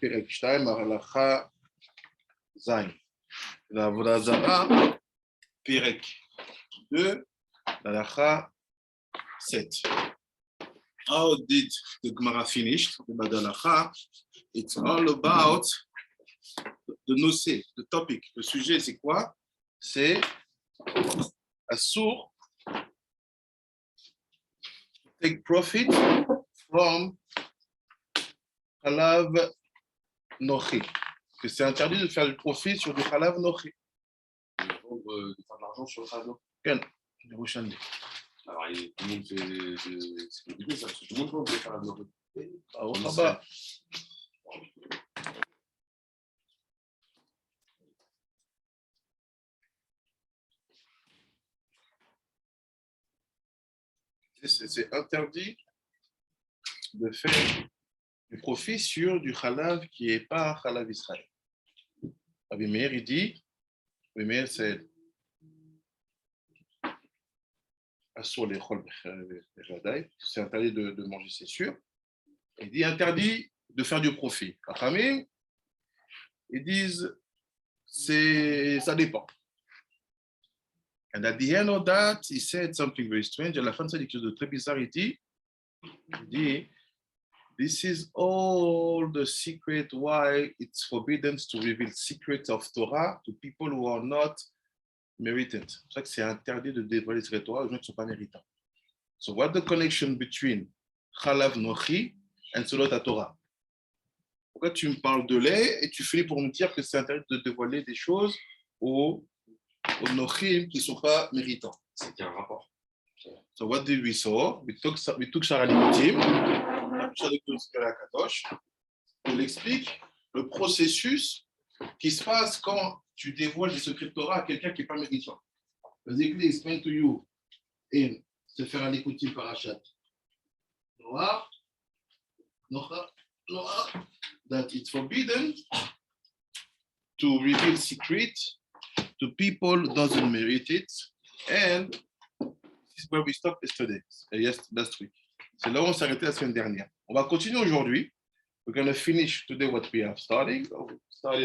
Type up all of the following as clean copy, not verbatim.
פרק 2, הלכה ז'. לעבודה זרה, פרק 2, הלכה 7. How did the Gemara finish? It's all about the nocé, le topic. Le sujet, c'est quoi? C'est Asur take profit from Halav Nochi. Que c'est interdit de faire du profit sur du Halav Nochi. De faire de l'argent sur le Halav Nochi. Quel? Du Rouchani. Alors, tout le monde fait. C'est compliqué ça, parce que tout le monde peut faire Halav Nochi. Ah, au Rabat. C'est interdit de faire du profit sur du Halav qui n'est pas Halav Israël. Rabbi Meir, il dit, Rabbi Meir, c'est interdit de manger, c'est sûr. Il dit interdit de faire du profit. Chachamim, ils disent, ça dépend. And at the end of that, he said something very strange. À la fin de ça, il dit quelque chose de très bizarre. Il dit, this is all the secret why it's forbidden to reveal secrets of Torah to people who are not merited. C'est pour ça que c'est interdit de dévoiler les secrets de Torah aux gens qui ne sont pas méritants. So what's the connection between Halav Nochi and Solot Torah? Pourquoi tu me parles de lait et tu finis pour me dire que c'est interdit de dévoiler des choses aux Nochim qui ne sont pas méritants? C'est qu'il y a un rapport. So what did we saw? We took Shara Likutim, on explique le processus qui se passe quand tu dévoiles des secrets de Torah à quelqu'un qui n'est pas méritant. Vas-y, explain to you in Sefer Likutim Parashat Noach, that it's forbidden to reveal secrets to people who doesn't merit it, and this is where we stopped yesterday, last week. C'est là où on s'est arrêté la semaine dernière. On va continuer aujourd'hui. We're going to finish today what we have started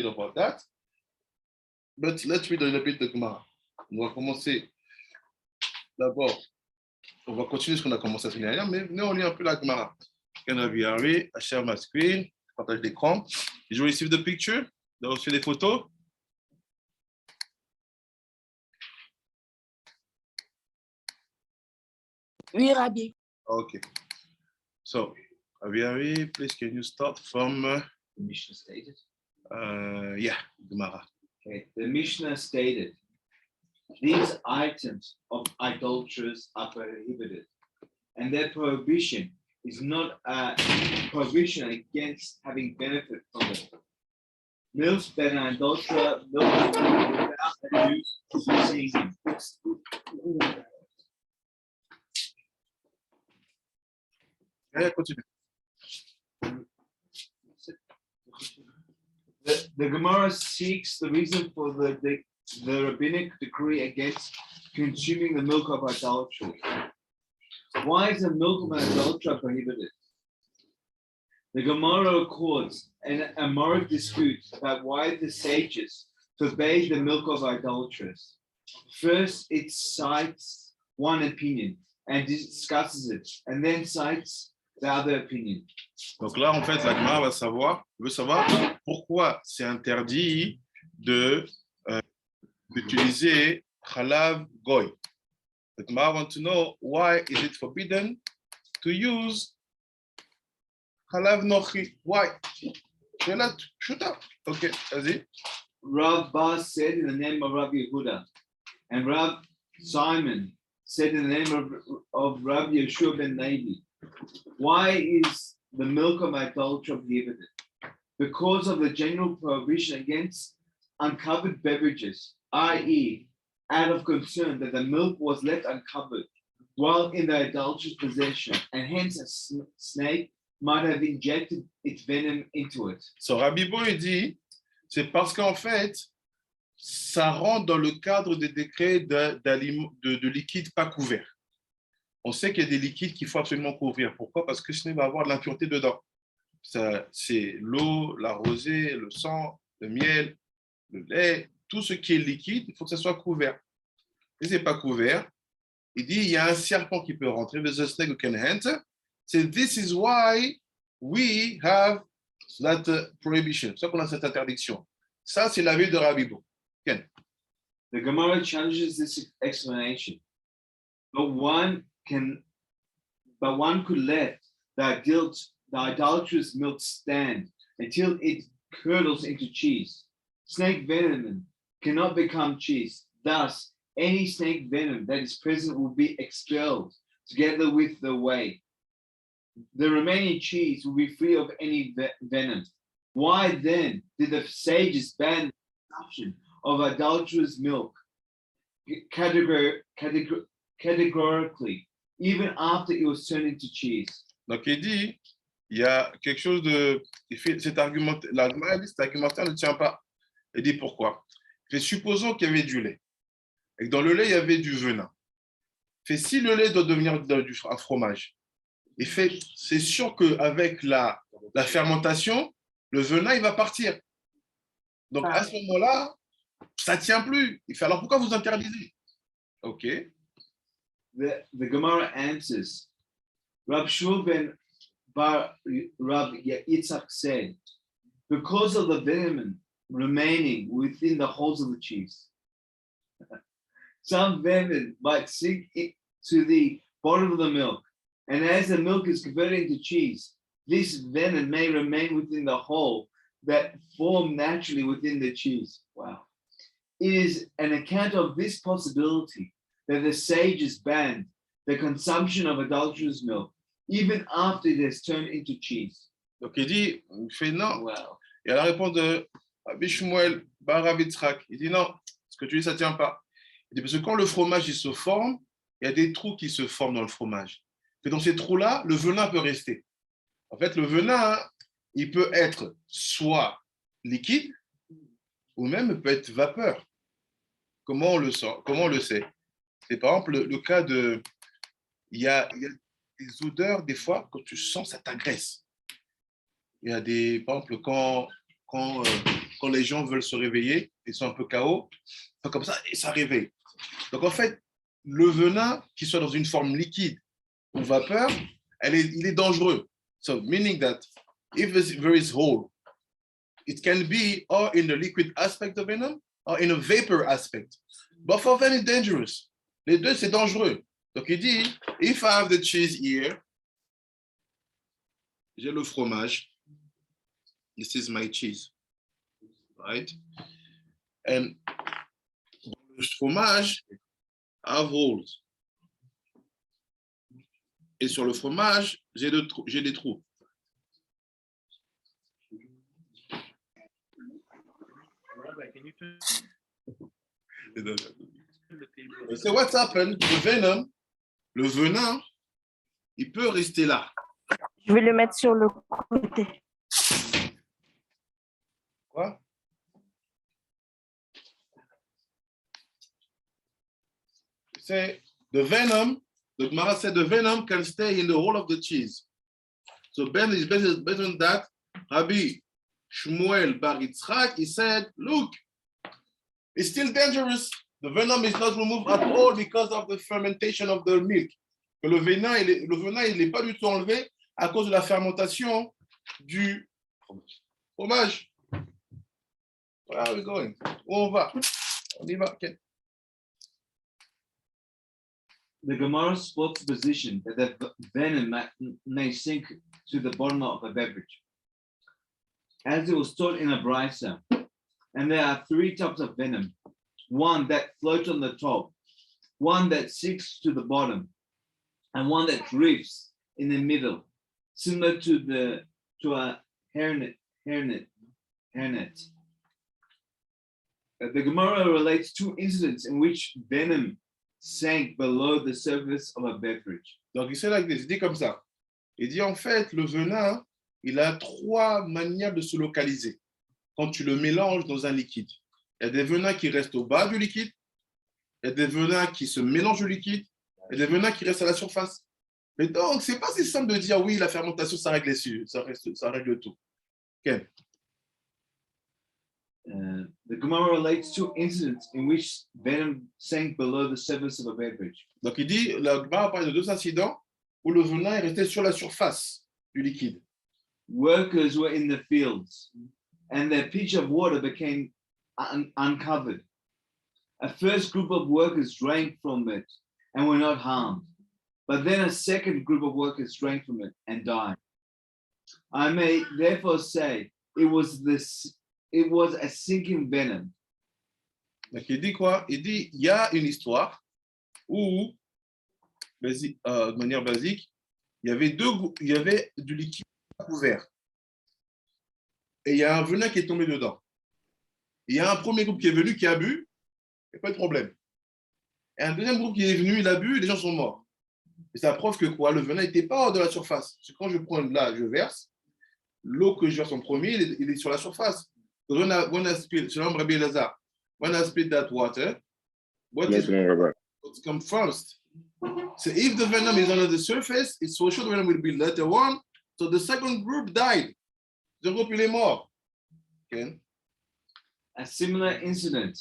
about that. But let's read a little bit the Gemara. On va commencer d'abord. On va continuer ce qu'on a commencé la semaine dernière, mais on lit un peu la Gemara. Can I be away? I share my screen. Partage l'écran. Did you receive the picture? Vous avez reçu les photos? Oui, Rabbi. Okay. So, Aviari, please can you start from the Mishnah stated? Gemara. Okay. The Mishnah stated, these items of idolaters are prohibited, and their prohibition is not a prohibition against having benefit from it. Milk that an adulterer milk without a use seeing him. Continue. The Gemara seeks the reason for the rabbinic decree against consuming the milk of idolatry. Why is the milk of an adulterer prohibited? The Gemara records a moral dispute about why the sages forbade the milk of idolaters. First, it cites one opinion and discusses it, and then cites the other opinion. Donc là, en fait, la Gemara veut savoir pourquoi c'est interdit d'utiliser Halav Goy. The Gemara wants to know why is it forbidden to use Halav Nochi? Why? Shoot up. Okay, vas-y. Rav Bas said in the name of Rav Yehuda, and Rav Simon said in the name of Rav Yeshua ben Levi. Why is the milk of idolatry prohibited? Because of the general prohibition against uncovered beverages, i.e., out of concern that the milk was left uncovered while in the idolatrous possession, and hence a snake might have injected its venom into it. So Rabbi Bo dit, c'est parce qu'en fait, ça rentre dans le cadre des décrets de liquides pas couverts. On sait qu'il y a des liquides qu'il faut absolument couvrir. Pourquoi? Parce que sinon, il va y avoir de l'impureté dedans. c'est l'eau, la rosée, le sang, le miel, le lait, tout ce qui est liquide, il faut que ça soit couvert. Si ce n'est pas couvert, il dit il y a un serpent qui peut rentrer, there's a snake who can enter. C'est this is why we have that prohibition. C'est ça qu'on a cette interdiction. Ça, c'est l'avis de Rabbi Bo. Ken. The Gemara challenges this explanation, but one could let the idolatrous milk stand until it curdles into cheese. Snake venom cannot become cheese. Thus, any snake venom that is present will be expelled together with the whey. The remaining cheese will be free of any venom. Why then did the sages ban the consumption of adulterous milk categorically, even after it was turned into cheese? Donc, il dit, il y a quelque chose de... Il fait cet argumentaire ne tient pas. Il dit pourquoi? Il fait, supposons qu'il y avait du lait, et que dans le lait, il y avait du venin. Il fait, si le lait doit devenir un fromage, il fait, c'est sûr qu'avec la fermentation, le venin, il va partir. Donc, à ce moment-là, ça ne tient plus. Il fait, alors pourquoi vous interdisez? OK. The Gemara answers, Rab Shua ben Bar Rab Yitzhak said, because of the venom remaining within the holes of the cheese, some venom might sink into the bottom of the milk, and as the milk is converted into cheese, this venom may remain within the hole that form naturally within the cheese. Wow. It is an account of this possibility that the sages banned the consumption of adulterous milk, even after it has turned into cheese. Donc il dit, il fait non. Wow. Et à la réponse de Rabbi Shmuel bar Rav Yitzhak, il dit non, ce que tu dis, ça ne tient pas. Il dit, parce que quand le fromage il se forme, il y a des trous qui se forment dans le fromage. Et dans ces trous-là, le venin peut rester. En fait, le venin, il peut être soit liquide, ou même peut être vapeur. Comment on le sent? Comment on le sait? C'est par exemple le cas de... Il y a des odeurs, des fois, quand tu sens, ça t'agresse. Il y a des... Par exemple, quand les gens veulent se réveiller, ils sont un peu KO, comme ça, et ça réveille. Donc, en fait, le venin, qu'il soit dans une forme liquide ou vapeur, il est dangereux. So, meaning that if there is hole, it can be or in the liquid aspect of venom or in a vapor aspect. Both of them is dangerous. Les deux, c'est dangereux. Donc, il dit, if I have the cheese here, j'ai le fromage. This is my cheese. Right? And le fromage have holes. Et sur le fromage, j'ai des trous. So what's happened? Le venin, il peut rester là. Je vais le mettre sur le côté. Quoi? C'est the venom. The Gemara said the venom can stay in the whole of the cheese. So Ben is based on that. Rabbi Shmuel bar Yitzchak, he said, look, it's still dangerous. The venom is not removed at all because of the fermentation of the milk. Que le venin, il n'est pas du tout enlevé à cause de la fermentation du fromage. Where are we going? Où on va? On y va. Okay. The Gemara supports the position that the venom may sink to the bottom of a beverage, as it was taught in a brisa. And there are three types of venom: one that floats on the top, one that sinks to the bottom, and one that drifts in the middle, similar to a hairnet. The Gemara relates two incidents in which venom sank below the surface of a beverage. Donc, il dit comme ça. Il dit en fait, le venin, il a trois manières de se localiser quand tu le mélanges dans un liquide. Il y a des venins qui restent au bas du liquide, il y a des venins qui se mélangent au liquide, et des venins qui restent à la surface. Mais donc, c'est pas si simple de dire oui, la fermentation, ça règle ça règle tout. Okay. The Gemara relates two incidents in which venom sank below the surface of a beverage. Donc, il dit, la Gemara parle de deux incidents où le venin est resté sur la surface du liquide. Workers were in the fields, and their pitcher of water became uncovered. A first group of workers drank from it and were not harmed, but then a second group of workers drank from it and died. I may therefore say it was a sinking venom. Donc, il dit quoi? Il dit, il y a une histoire où, de manière basique, il y avait du liquide couvert. Et il y a un venin qui est tombé dedans. Il y a un premier groupe qui est venu, qui a bu, il n'y a pas de problème. Et un deuxième groupe qui est venu, il a bu, et les gens sont morts. Et ça prouve que quoi? Le venin n'était pas hors de la surface. Parce que quand je prends là, je verse, l'eau que je verse en premier, il est sur la surface. So when I split, Shalom Rabbi Elazar, when I split that water, what comes first? So if the venom is under the surface, it's for sure the venom will be later on. So the second group died. The groupe, il est mort. Okay. A similar incident.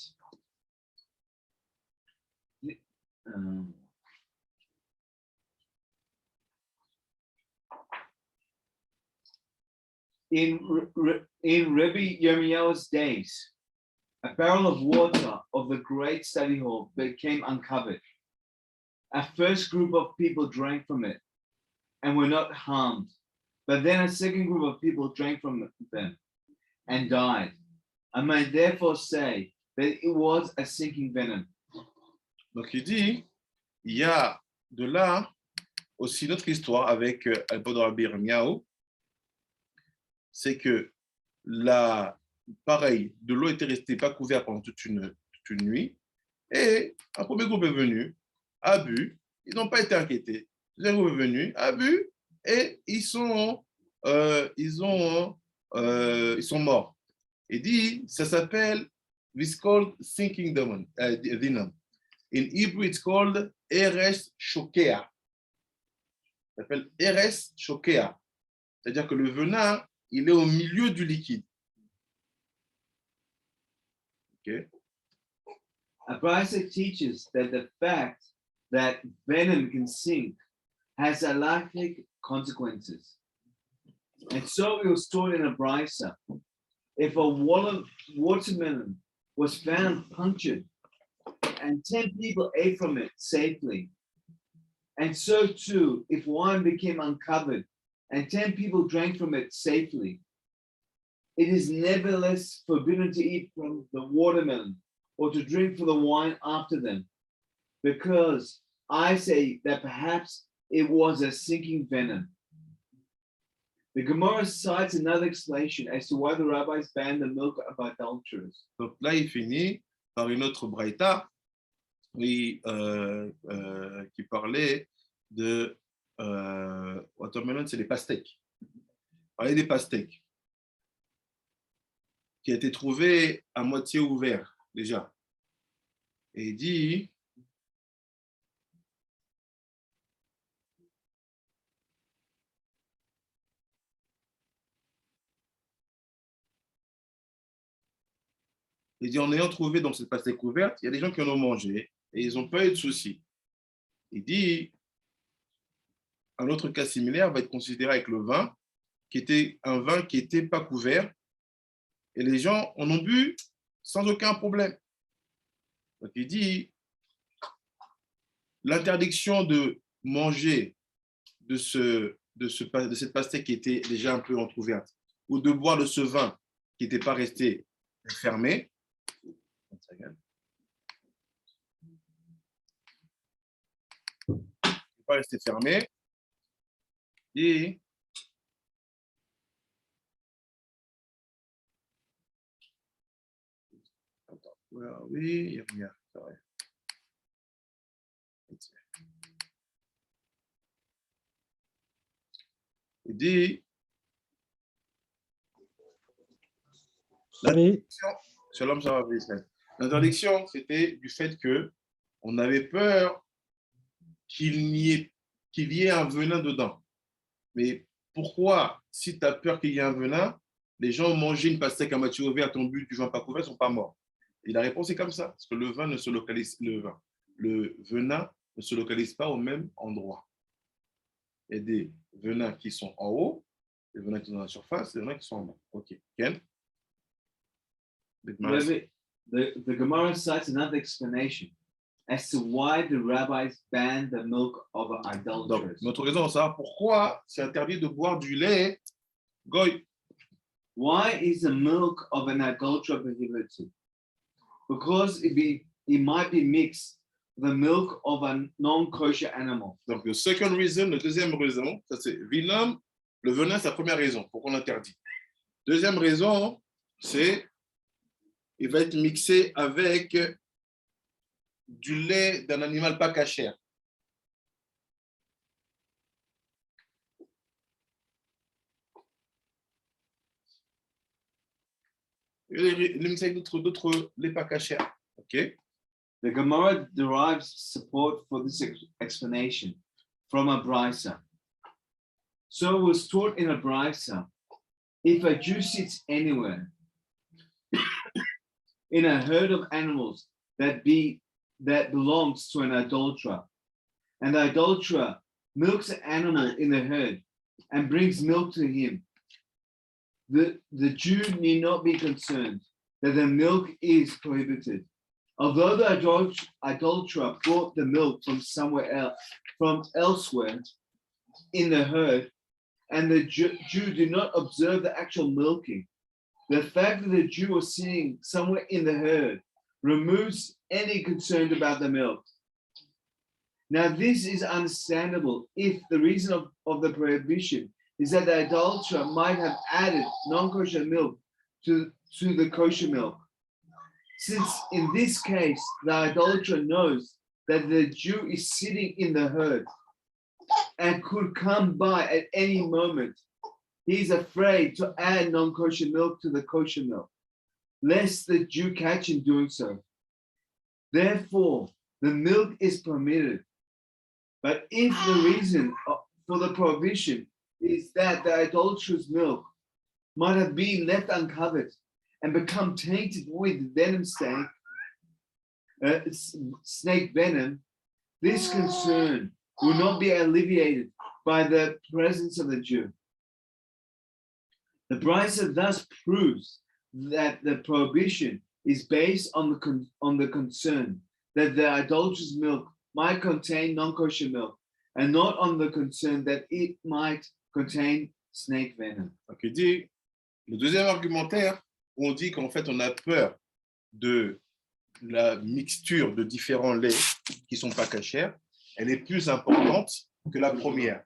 In Rabbi Yirmiyahu's days, a barrel of water of the great study hall became uncovered. A first group of people drank from it and were not harmed, but then a second group of people drank from them and died. I may therefore say that it was a sinking venom. Donc il dit, il y a de là aussi notre histoire avec Al-Badr Rabbi Yirmiyahu, c'est que pareil, de l'eau était restée pas couverte pendant toute une nuit, et un premier groupe est venu, a bu, ils n'ont pas été inquiétés. Le deuxième groupe est venu, a bu, et ils sont morts. Il dit, ça s'appelle, it's called sinking venom. In Hebrew, it's called Eres Shokea. Ça s'appelle Eres Shokea. C'est-à-dire que le venin, il est au milieu du liquide. Okay. Abraisa teaches that the fact that venom can sink has halachic consequences. And so it was taught in Abraisa. If a watermelon was found punctured and 10 people ate from it safely, and so too, if wine became uncovered and 10 people drank from it safely, it is nevertheless forbidden to eat from the watermelon or to drink from the wine after them, because I say that perhaps it was a sinking venom. The Gemara cites another explanation as to why the rabbis banned the milk of adulterers. Donc là, il finit par une autre braïta qui parlait de watermelon, c'est les pastèques. Il parlait des pastèques qui a été trouvé à moitié ouvert déjà. Et il dit, en ayant trouvé donc cette pastèque ouverte, il y a des gens qui en ont mangé et ils n'ont pas eu de soucis. Il dit, un autre cas similaire va être considéré avec le vin, qui était un vin qui n'était pas couvert, et les gens en ont bu sans aucun problème. Donc il dit, l'interdiction de manger de cette pastèque qui était déjà un peu entrouverte, ou de boire de ce vin qui n'était pas resté fermé, pas resté fermé, et oui, il y a il dit l'interdiction, c'était du fait que on avait peur qu'il qu'il y ait un venin dedans. Mais pourquoi, si tu as peur qu'il y ait un venin, les gens ont mangé une pastèque à moitié ouverte, ton but du vin pas couvert, ils ne sont pas morts? Et la réponse est comme ça, parce que le venin ne se localise pas au même endroit. Il y a des venins qui sont en haut, des venins qui sont dans la surface, des venins qui sont en bas. OK. Ken? The Gemara cites another explanation as to why the rabbis banned the milk of Donc, idolaters. notre raison de savoir pourquoi c'est interdit de boire du lait, goy. Why is the milk of an adulterer prohibited? Because it might be mixed with the milk of a non-kosher animal. Donc, le second reason, la deuxième raison, ça c'est vinum, le venin, c'est la première raison, pourquoi on l'interdit. Deuxième raison, c'est il va être mixé avec du lait d'un animal pas cachère. Il est mixé avec d'autres laits pas cachères. OK? The Gemara derives support for this explanation from a brisa. So it was taught in a brisa, if a Jew sits anywhere in a herd of animals that belongs to an adulterer, and the adulterer milks an animal in the herd and brings milk to him, the Jew need not be concerned that the milk is prohibited. Although the adulterer brought the milk from somewhere else, from elsewhere in the herd, and the Jew did not observe the actual milking, the fact that the Jew was sitting somewhere in the herd removes any concern about the milk. Now, this is understandable if the reason of the prohibition is that the adulterer might have added non-kosher milk to the kosher milk. Since in this case, the idolater knows that the Jew is sitting in the herd and could come by at any moment, he's afraid to add non-kosher milk to the kosher milk, lest the Jew catch him doing so. Therefore, the milk is permitted. But if the reason for the prohibition is that the idolatrous milk might have been left uncovered and become tainted with snake venom, this concern will not be alleviated by the presence of the Jew. The Brisa thus proves that the prohibition is based on the concern that the idolatrous milk might contain non-kosher milk, and not on the concern that it might contain snake venom. Donc, il dit, le deuxième argumentaire, où on dit qu'en fait, on a peur de la mixture de différents laits qui ne sont pas cachers, elle est plus importante que la première.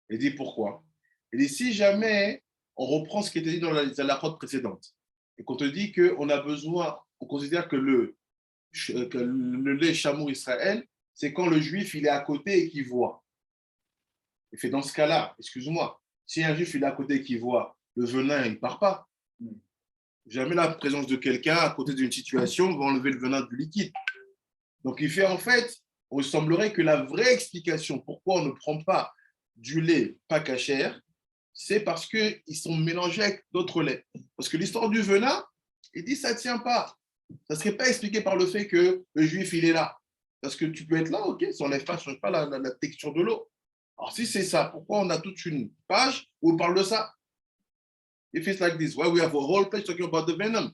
Il dit pourquoi? Il dit, si jamais on reprend ce qui était dit dans la halachot précédente, et qu'on te dit qu'on a besoin, on considère que le lait chameau Israël, c'est quand le juif il est à côté et qu'il voit. Et fait dans ce cas-là, excuse-moi, si un juif il est à côté et qu'il voit, le venin il ne part pas. Jamais la présence de quelqu'un à côté d'une situation va enlever le venin du liquide. Donc il fait en fait, il semblerait que la vraie explication pourquoi on ne prend pas du lait pas cachère, c'est parce qu'ils sont mélangés avec d'autres laits. Parce que l'histoire du venin, il dit ça ne tient pas. Ça ne serait pas expliqué par le fait que le juif il est là. Parce que tu peux être là, ok, ça n'enlève pas, change pas la texture de l'eau. Alors si c'est ça, pourquoi on a toute une page où on parle de ça? If it's like this, why we have a whole page talking about the venom?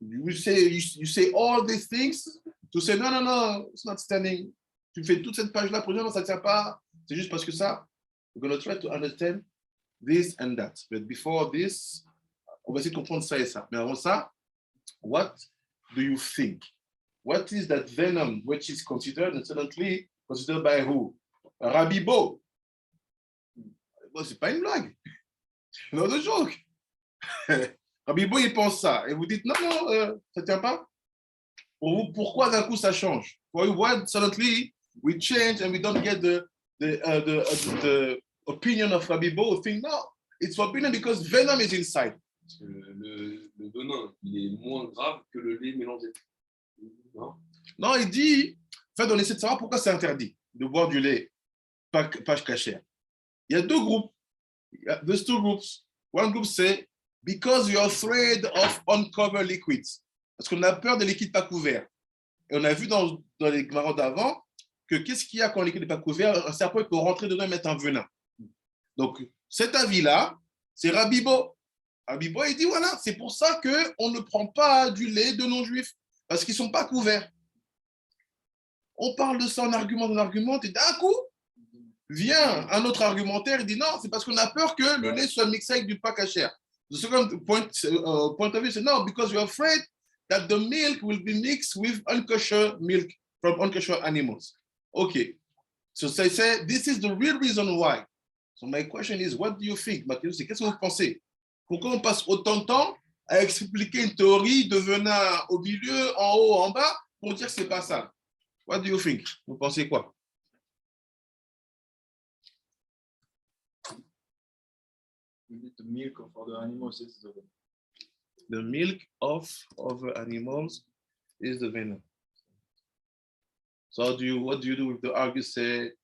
You say all these things to say no, it's not standing. Tu fais toute cette page-là pour dire non, ça ne tient pas. C'est juste parce que ça. We're going to try to understand this and that. But before this, on va essayer de comprendre ça et ça. Mais avant ça, what do you think? What is that venom which is considered incidentally considered by who? Rabbi Bo. Bon, c'est pas une blague. C'est not a joke. Rabbi Bo, il pense ça. Et vous dites, non, ça ne tient pas. Pour vous, pourquoi d'un coup ça change? Why suddenly we change and we don't get the opinion of Rabbi Bo? Think, no, it's opinion because venom is inside. Parce que le venin, il est moins grave que le lait mélangé. Non, Non, il dit, en fait, on essaie de savoir pourquoi c'est interdit de boire du lait page cachère. Il y a deux groupes. There's two groups. One group say, because you're afraid of uncovered liquids. Parce qu'on a peur des liquides pas couverts. Et on a vu dans les marins d'avant que qu'est-ce qu'il y a quand le liquide n'est pas couvert? Un serpent peut rentrer dedans et mettre un venin. Donc, cet avis-là, c'est Rabibo. Rabibo, il dit, voilà, c'est pour ça qu'on ne prend pas du lait de non-juifs, parce qu'ils ne sont pas couverts. On parle de ça en argument, et d'un coup, vient un autre argumentaire, il dit, non, c'est parce qu'on a peur que le lait soit mixé avec du pas cachère. The second point of view, c'est no, because you're afraid that the milk will be mixed with unkosher milk from unkosher animals. Okay, so they say this is the real reason why. So my question is, what do you think? Ma question, c'est qu'est-ce que vous pensez? Pourquoi on passe autant de temps à expliquer une théorie de venin au milieu, en haut, en bas, pour dire que c'est pas ça? What do you think? Vous pensez quoi? The milk of other animals is the venom. The milk of other animals is the venom. So what do you do with the argument? C'est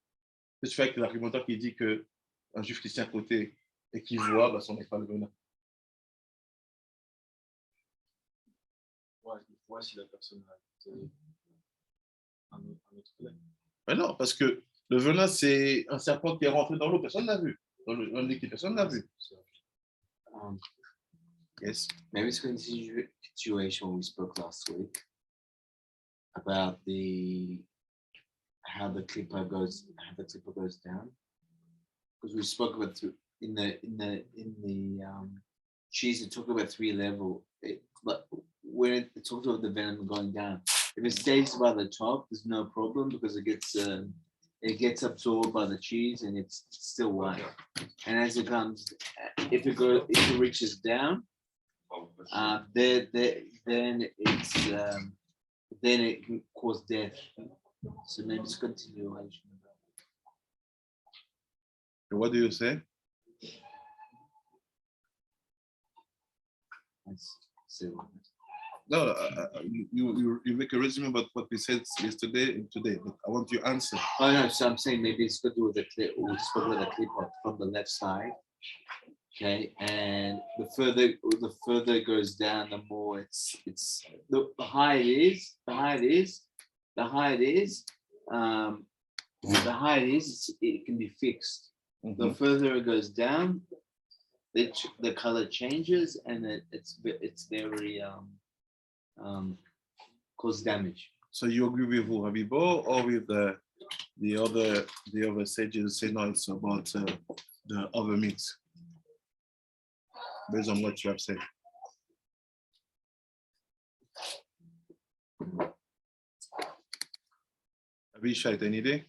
fait que l'argumentaire qui dit que un juif qui tient à côté et qui voit, bah, son n'est pas le venin. Ouais, il voit si la personne a un autre lait. Mais non, parce que le venin, c'est un serpent qui est rentré dans l'eau, personne n'a vu. Dans le liquide, personne n'a vu. Yes. Maybe it's going to the situation we spoke last week about how the clipper goes down, because we spoke about in the cheese. It talked about three level. But when it talked about the venom going down, if it stays by the top, there's no problem because it gets absorbed by the cheese and it's still white. And as it comes, if it reaches down, then it can cause death. So maybe it's continuation. And what do you say? No, you make a resume about what we said yesterday and today, but I want your answer. Oh no, so I'm saying maybe it's good with the clip. We spoke about the clip from the left side. Okay, and the further it goes down, the more it's the higher it is, it can be fixed. Mm-hmm. The further it goes down, the color changes and it's very cause damage. So you agree with Rabibo or with the other sages say no, it's about the other mix, based on what you have said? Abishai, t'as une idée?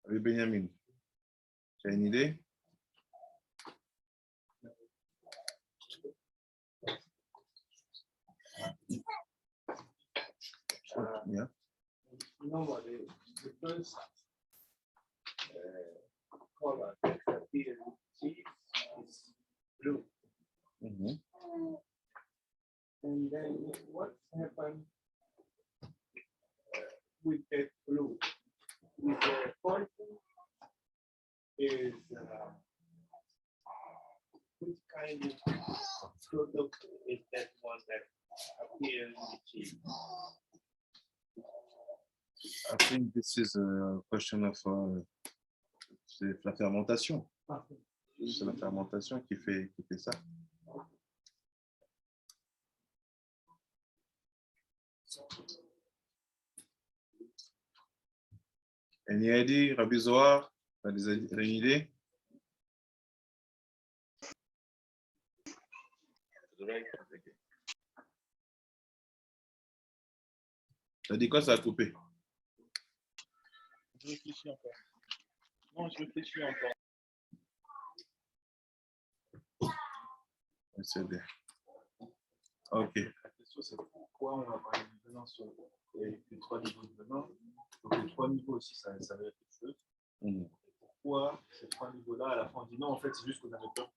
Oui, Benjamin, tu as une idée? Yeah. Normally, the first color that appears in cheese is blue. Mm-hmm. And then what happened with that blue? With the poison is which kind of product is that one that appears in the cheese? I think this is a question of c'est la fermentation. C'est la fermentation qui fait ça. Any idea, Rabbi Zohar? T'as une idée? T'as dit quoi, ça a coupé? Je réfléchis encore. Non, je réfléchis encore. C'est bien. Ok. La question, c'est pourquoi on va parler du venin sur les trois niveaux de venin. Donc, les trois niveaux aussi, ça veut dire quelque chose. Mm. Pourquoi ces trois niveaux-là, à la fin, on dit non, en fait, c'est juste qu'on avait peur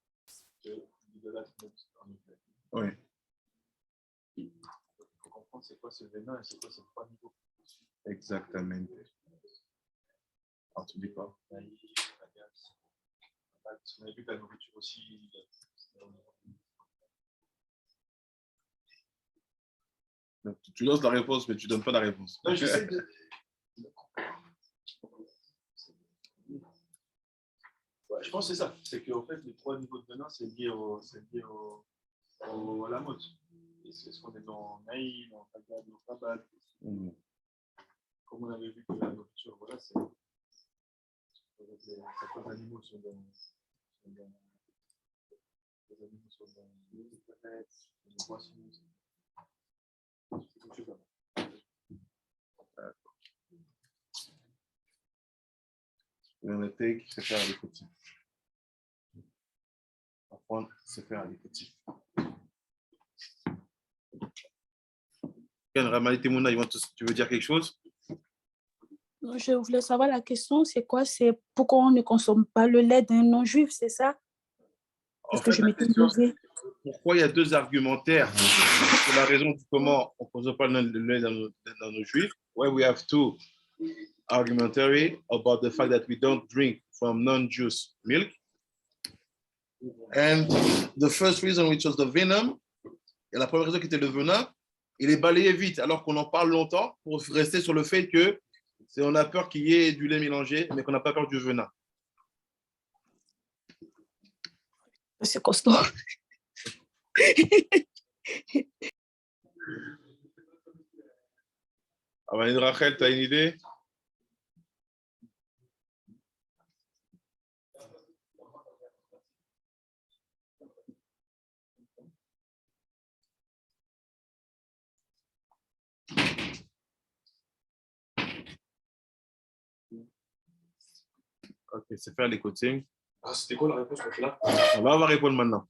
que l'idolâtre c'est venin et c'est quoi, c'est 3 niveaux. Exactement. Alors, tu dis quoi? Naïf, agace. On a vu que la nourriture aussi. Donc, tu lances la réponse, mais tu ne donnes pas la réponse. Non, j'essaie de. Ouais, je pense que c'est ça. C'est qu'en fait, les 3 niveaux de venin, c'est lié, à la mode. C'est ce qu'on est dans Naïm, dans Tagad, dans Tabad. Comme on avait vu que la nourriture, voilà, c'est. Certains animaux sont dans. Les animaux sont dans les planètes, les poissons. C'est quelque chose d'avant. On était qui sait faire les petits. Apprendre, c'est faire les petits. Ramali Timouna, tu veux dire quelque chose? Je voulais savoir la question, c'est quoi? C'est pourquoi on ne consomme pas le lait d'un non-juif, c'est ça? Parce que je m'étais posé. Pourquoi il y a 2 argumentaires pour la raison du comment on ne consomme pas le lait dans nos juifs? Why we have 2 argumentary about the fact that we don't drink from non-juice milk. And the first reason, which was the venom, et la première raison qui était le venin, il est balayé vite alors qu'on en parle longtemps pour rester sur le fait que on a peur qu'il y ait du lait mélangé, mais qu'on n'a pas peur du venin. C'est costaud. Rachel, tu as une idée? Ok, c'est faire les coachings. Ah, c'était quoi la réponse qu'on fait là? On va répondre maintenant.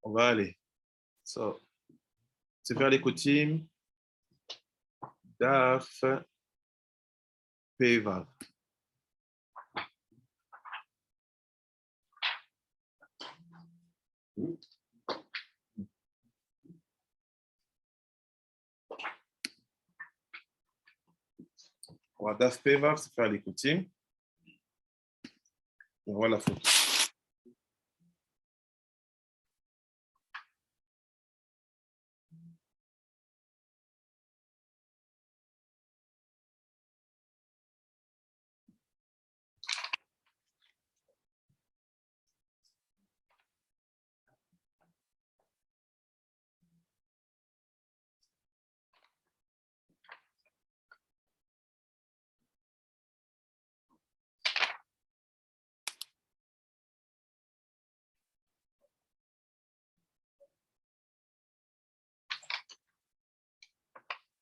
On va aller. So, c'est faire les coachings. Daf Pevav. Daf Pevav, c'est faire les coachings. On voit la photo.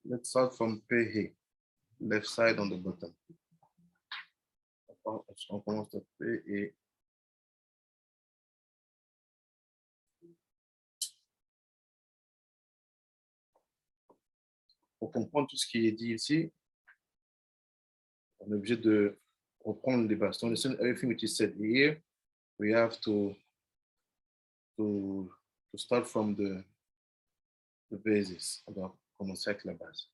Let's start from Pehe, left side on the bottom. On commence de P et pour comprendre tout ce qui est dit ici, on est obligé de reprendre les bases. To understand everything which is said here, we have to start from the basis. On va commencer avec la base.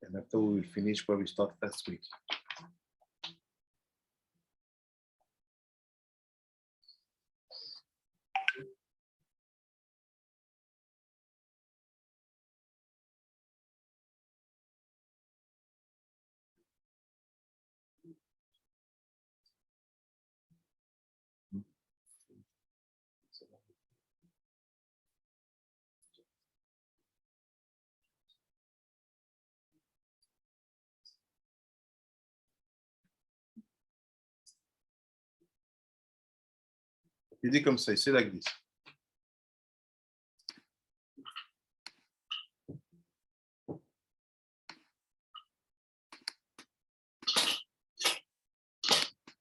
And after we will finish where we start last week. Il dit comme ça, c'est like this.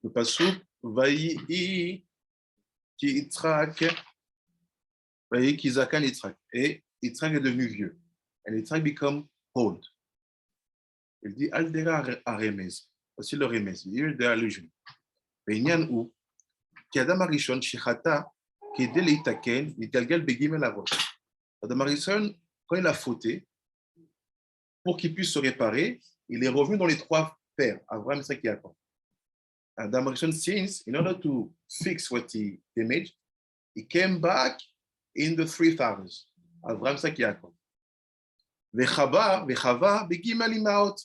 Le passouk, vaï qui Yitzhak, vaï qui Zakan Yitzhak. Et Yitzhak est devenu vieux. And Yitzhak become old. Il dit Aldera a remez. Voici le remez. Here the allusion. Veïnyan ou, qui Adam Arishon, Shechata, כדי להתקן, להתגלגל בגימל אבות. Adam Harrison, quand il a fauté, pour qu'il puisse se réparer, il est revenu dans les trois pères, Abraham, Isaac et Jacob. Adam Harrison, since, in order to fix what he damaged, he came back in the three fathers, Abraham, Isaac et Jacob. Vechava, begimel imaot,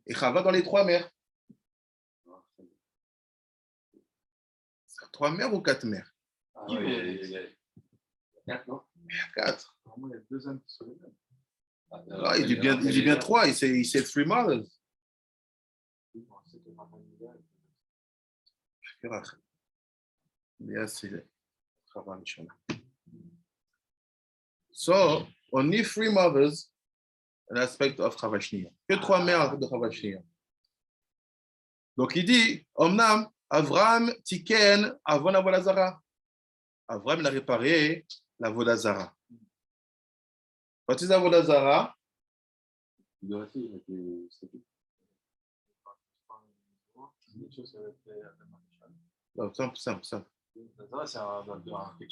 et Chava dans les trois mères. Trois mères ou quatre mères? Ah, ouais, il y a 4, non? Quatre. Normalement, il y a 2 âmes qui sont les mêmes. Ah, il dit bien trois, il sait three mothers. Oui, bon, c'est que maman idéale. So, only three mothers, an aspect of Chavashniya. Que trois mères de Chavashniya. Donc il dit, Omnam, Avraham tiken avant la Vodazara. Avraham l'a réparé la Vodazara. What is la Vodazara? Il doit rester, il a été stoppé. Simple. C'est quelque chose de pas Is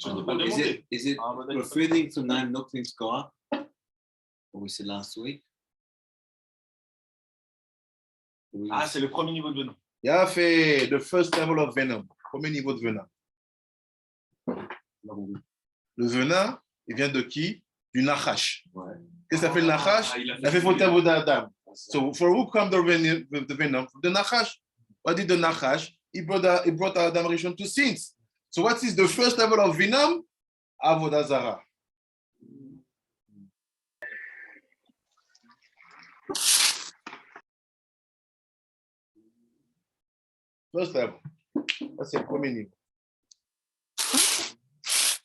demandé. it Ah, but that's- referring to nine Noctin Score? What we said last week? Ah, c'est le premier niveau de venin. Il a fait the first level of venom. Premier niveau de venin. Le venin, il vient de qui? Du Nachash. Ouais. Qu'est-ce que ça fait le Nachash? Ah, il a Il a fait fauter Adam. So, for who come the venom? The Nachash. What did the Nachash? He brought Adam Rishon to sins. So what is the first level of venom? Avodah Zarah. First level. Ça, c'est le premier niveau.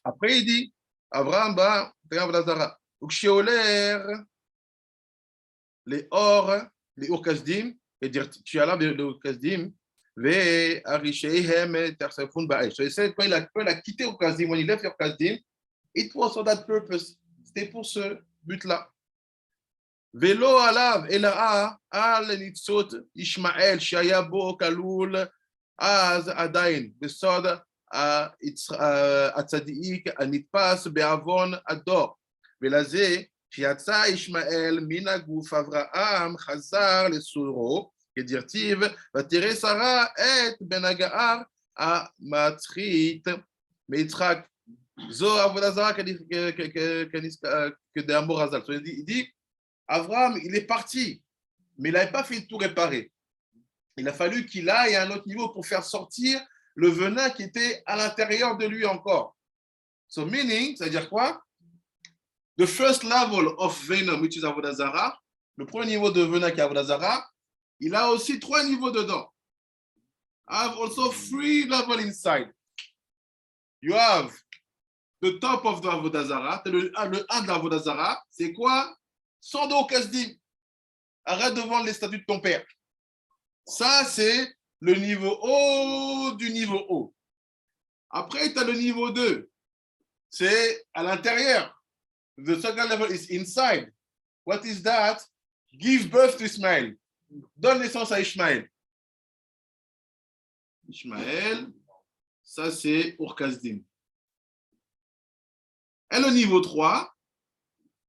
Après, il dit, Abraham, Avodah Zarah. Uksheoler, les Or Kasdim, et dire, tu as là, les Or Kasdim, quand il a quitté Okazdim, when he left Okazdim, it was for that purpose. C'était pour ce but-là. Velo alav ela'a al nitzot Ishmael shaya bo kalul az adain besod הצדיק הנתפס בעוון הדור. ולזה שיצא ישמעאל מן הגוף אברהם חזר לסורו, כדרתיו, ותראה שרה את בן הגער המצחית מיצחק. זו עבודה זרה כדאמור הז"ל. Il dit, Abraham, il est parti, mais il n'avait pas fait tout réparer. Il a fallu qu'il aille à un autre niveau pour faire sortir le venin qui était à l'intérieur de lui encore. So meaning, c'est-à-dire quoi? The first level of venom, which is Avodah Zarah, le premier niveau de venin qui est Avodah Zarah, il a aussi 3 niveaux dedans. I have also 3 levels inside. You have the top of the Avodah Zarah, le 1 de l'Avodah Zarah, c'est quoi? Sando Kasdim. Arrête de vendre les statues de ton père. Ça, c'est le niveau haut du niveau haut. Après, tu as le niveau 2. C'est à l'intérieur. The second level is inside. What is that? Give birth to Ishmael. Donne naissance à Ishmael. Ishmael, ça c'est Ur-Kasdim. Et le niveau 3,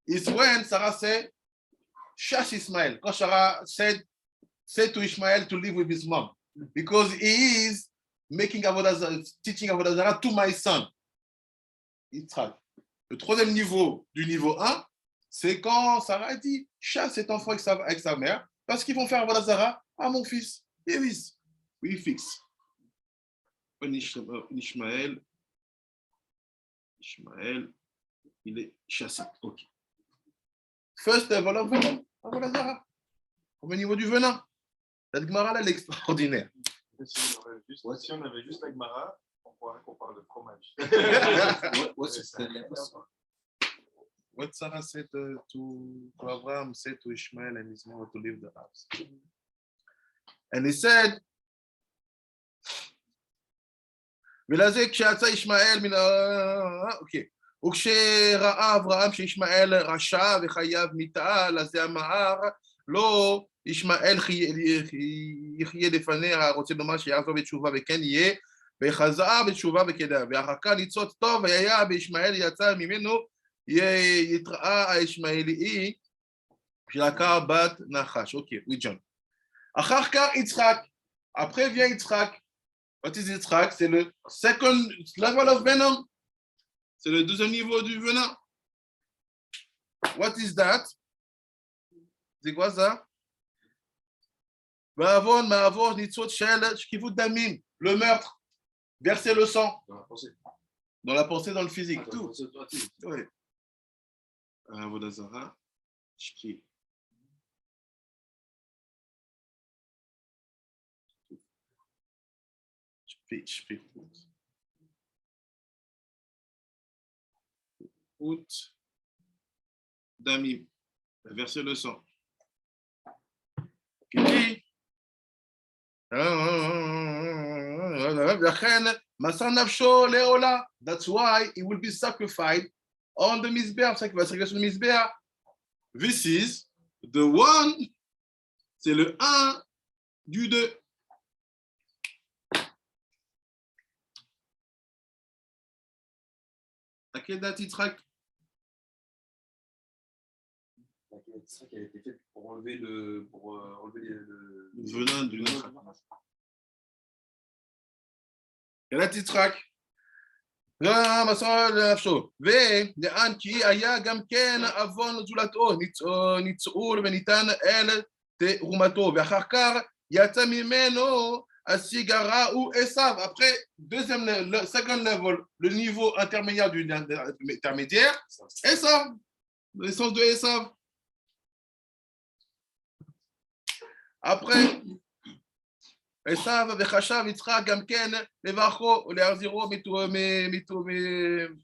is when Sarah said, chasse Ishmael. Quand Sarah said to Ishmael to live with his mom, because he is making teaching Avodah Zarah to my son. Yitzhak. Le troisième niveau du niveau 1, c'est quand Sarah dit chasse cet enfant avec sa mère, parce qu'ils vont faire Avodah Zarah à mon fils. Et oui, fixe. Ishmael, il est chassé. Ok. First level of venom, Avodah Zarah. Au niveau du venin. Cette Gemara-là, elle est extraordinaire. Si on avait juste la Gemara, on pourrait qu'on parle de fromage. What's the level? What Sarah said to Abraham, said to Ishmael and his mother to leave the house. And he said, ולזה כשיצא ישמעאל מן אוקיי. וכשראה אברהם שישמעאל רשע וחייב מיתה, לזה אמר, לא ישמעאל יחיה לפניה, רוצה לומר שיעזוב את תשובה וכן יהיה וחזר בתשובה וקדם, ואחר כך ניצוץ טוב, והיה בישמעאל יצא ממנו, יתראה הישמעאלי, שלקח בת נחש. Ok, oui, John. אחר כך יצחק, après vient יצחק. What is יצחק? C'est le second level of venom. C'est le deuxième niveau du venin. What is that? C'est quoi ça? Ma'avon, nitzot shel, shkivut damim, le meurtre, verser le sang. Dans la pensée. Dans la pensée, dans le physique, Dans la tout. pensée opérative. Oui. Avodazara, shki. Out damim, verser le sang. Qui dit? That's why it will be sacrificed on the Mizbeach. C'est ça qui va sacrifier sur le Mizbeach. This is the one, c'est le 1 du 2. À quelle date il traque? C'est ça qui a été fait pour enlever le venin du nôtre. Quelle date il traque? ולאן כי היה גם כן עוון זולתו, ניצול וניתן אל תרומתו, ואחר כך יצא ממנו הסיגרה ou Esav. Après, second level, le niveau intermédiaire du intermédiaire, Esav, l'essence de Esav. Après, עשיו וחשב יצחק גם כן לברכו ולהחזירו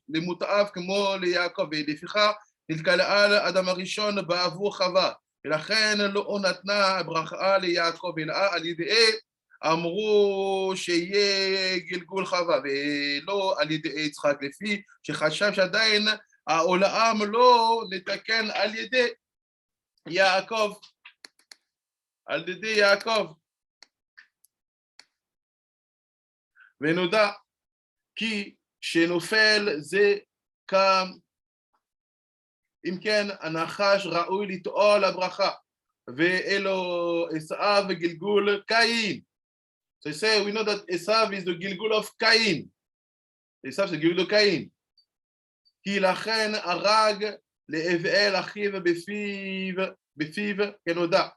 למוטעיו כמו ליעקב, ולפיכך נתקלעה אדם הראשון בעבור חווה, ולכן לא נתנה ברכה ליעקב אלא על ידי אמרו שיהיה גלגול חווה ולא על ידי יצחק, לפי שחשב שעדיין העולם לא נתקן על ידי יעקב, על ידי יעקב. ונודע כי שנופל זה קם, אם כן הנחש ראוי לטעול הברכה, ואלו עשיו וגלגול קין. So I say, we know that Esav is the גלגול of קין. Esav זה גלגול קין. כי לכן הרג לאבאל אחיו בפיו כנודע.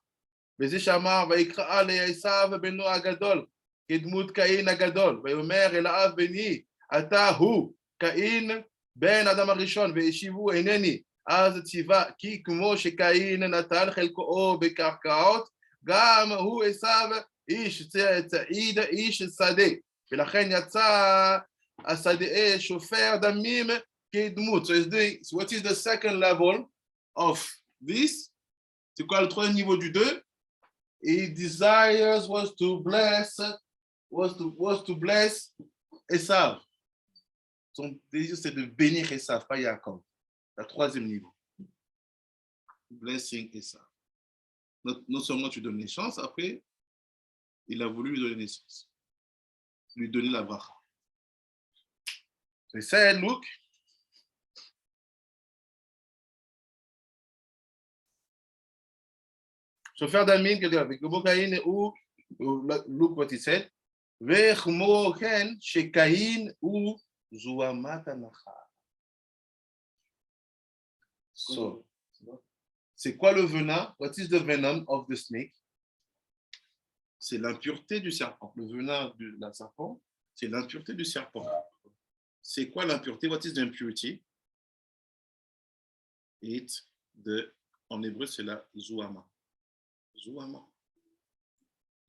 וזה שאמר ויקרא לעשיו בנו הגדול, כדמות קין הגדול, ויאמר אל האב בני, אתה הוא קין בן אדם הראשון, והשיבו אינני, אז ציווה, כי כמו שקין נטל חלקו בקרקעות, גם הוא עשיו איש צעיד, איש שדה, ולכן יצא השדה שופר דמים כדמות. So what is the second level of this? C'est quoi le troisième niveau du 2? He desires was to bless Esav. Son désir, c'est de bénir Esav, pas Jacob. Le troisième niveau. Blessing Esav. Non seulement tu donnes les chances, après, il a voulu lui donner naissance. Lui donner la bracha. C'est ça, Luke. Chauffeur d'Amin, avec le mot Caïn ou Luke, what he said. וכמו כן שקין הוא זוהמת הנחש. So, c'est quoi le venin? What is the venom of the snake? C'est l'impureté du serpent. Le venin du serpent, c'est l'impureté du serpent. C'est quoi l'impureté? What is the impurity? En hébreu, c'est la zouama. Zouama.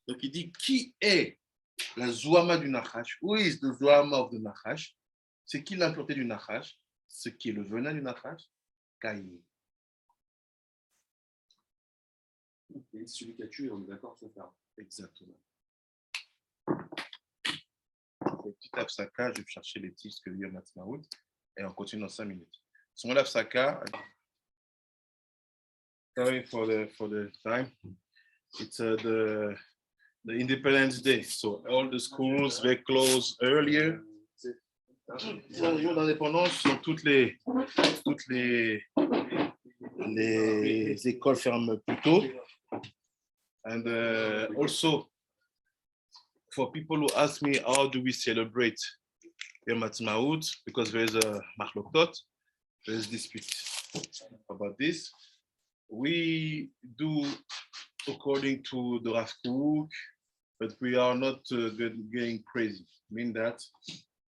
Donc il dit qui est la zouama du Nachash? Who is the zouama of the Nachash? C'est qui l'impureté du Nachash? Ce qui est le venin du Nachash? Caïn. Et celui qui a tué, on est d'accord sur ça. Exactement. Petit Afsaka, je vais chercher les titres que lui a Matzmaout et on continue dans 5 minutes. Son Afsaka, sorry for the time. It's the Independence Day. So all the schools, they close earlier. Le jour d'indépendance, donc toutes les écoles ferment plus tôt. And also, for people who ask me, how do we celebrate Yom Ha'atzmaut? Because there is a machloktot, there is dispute about this. We do according to the Rav Kook, but we are not getting crazy. Mean that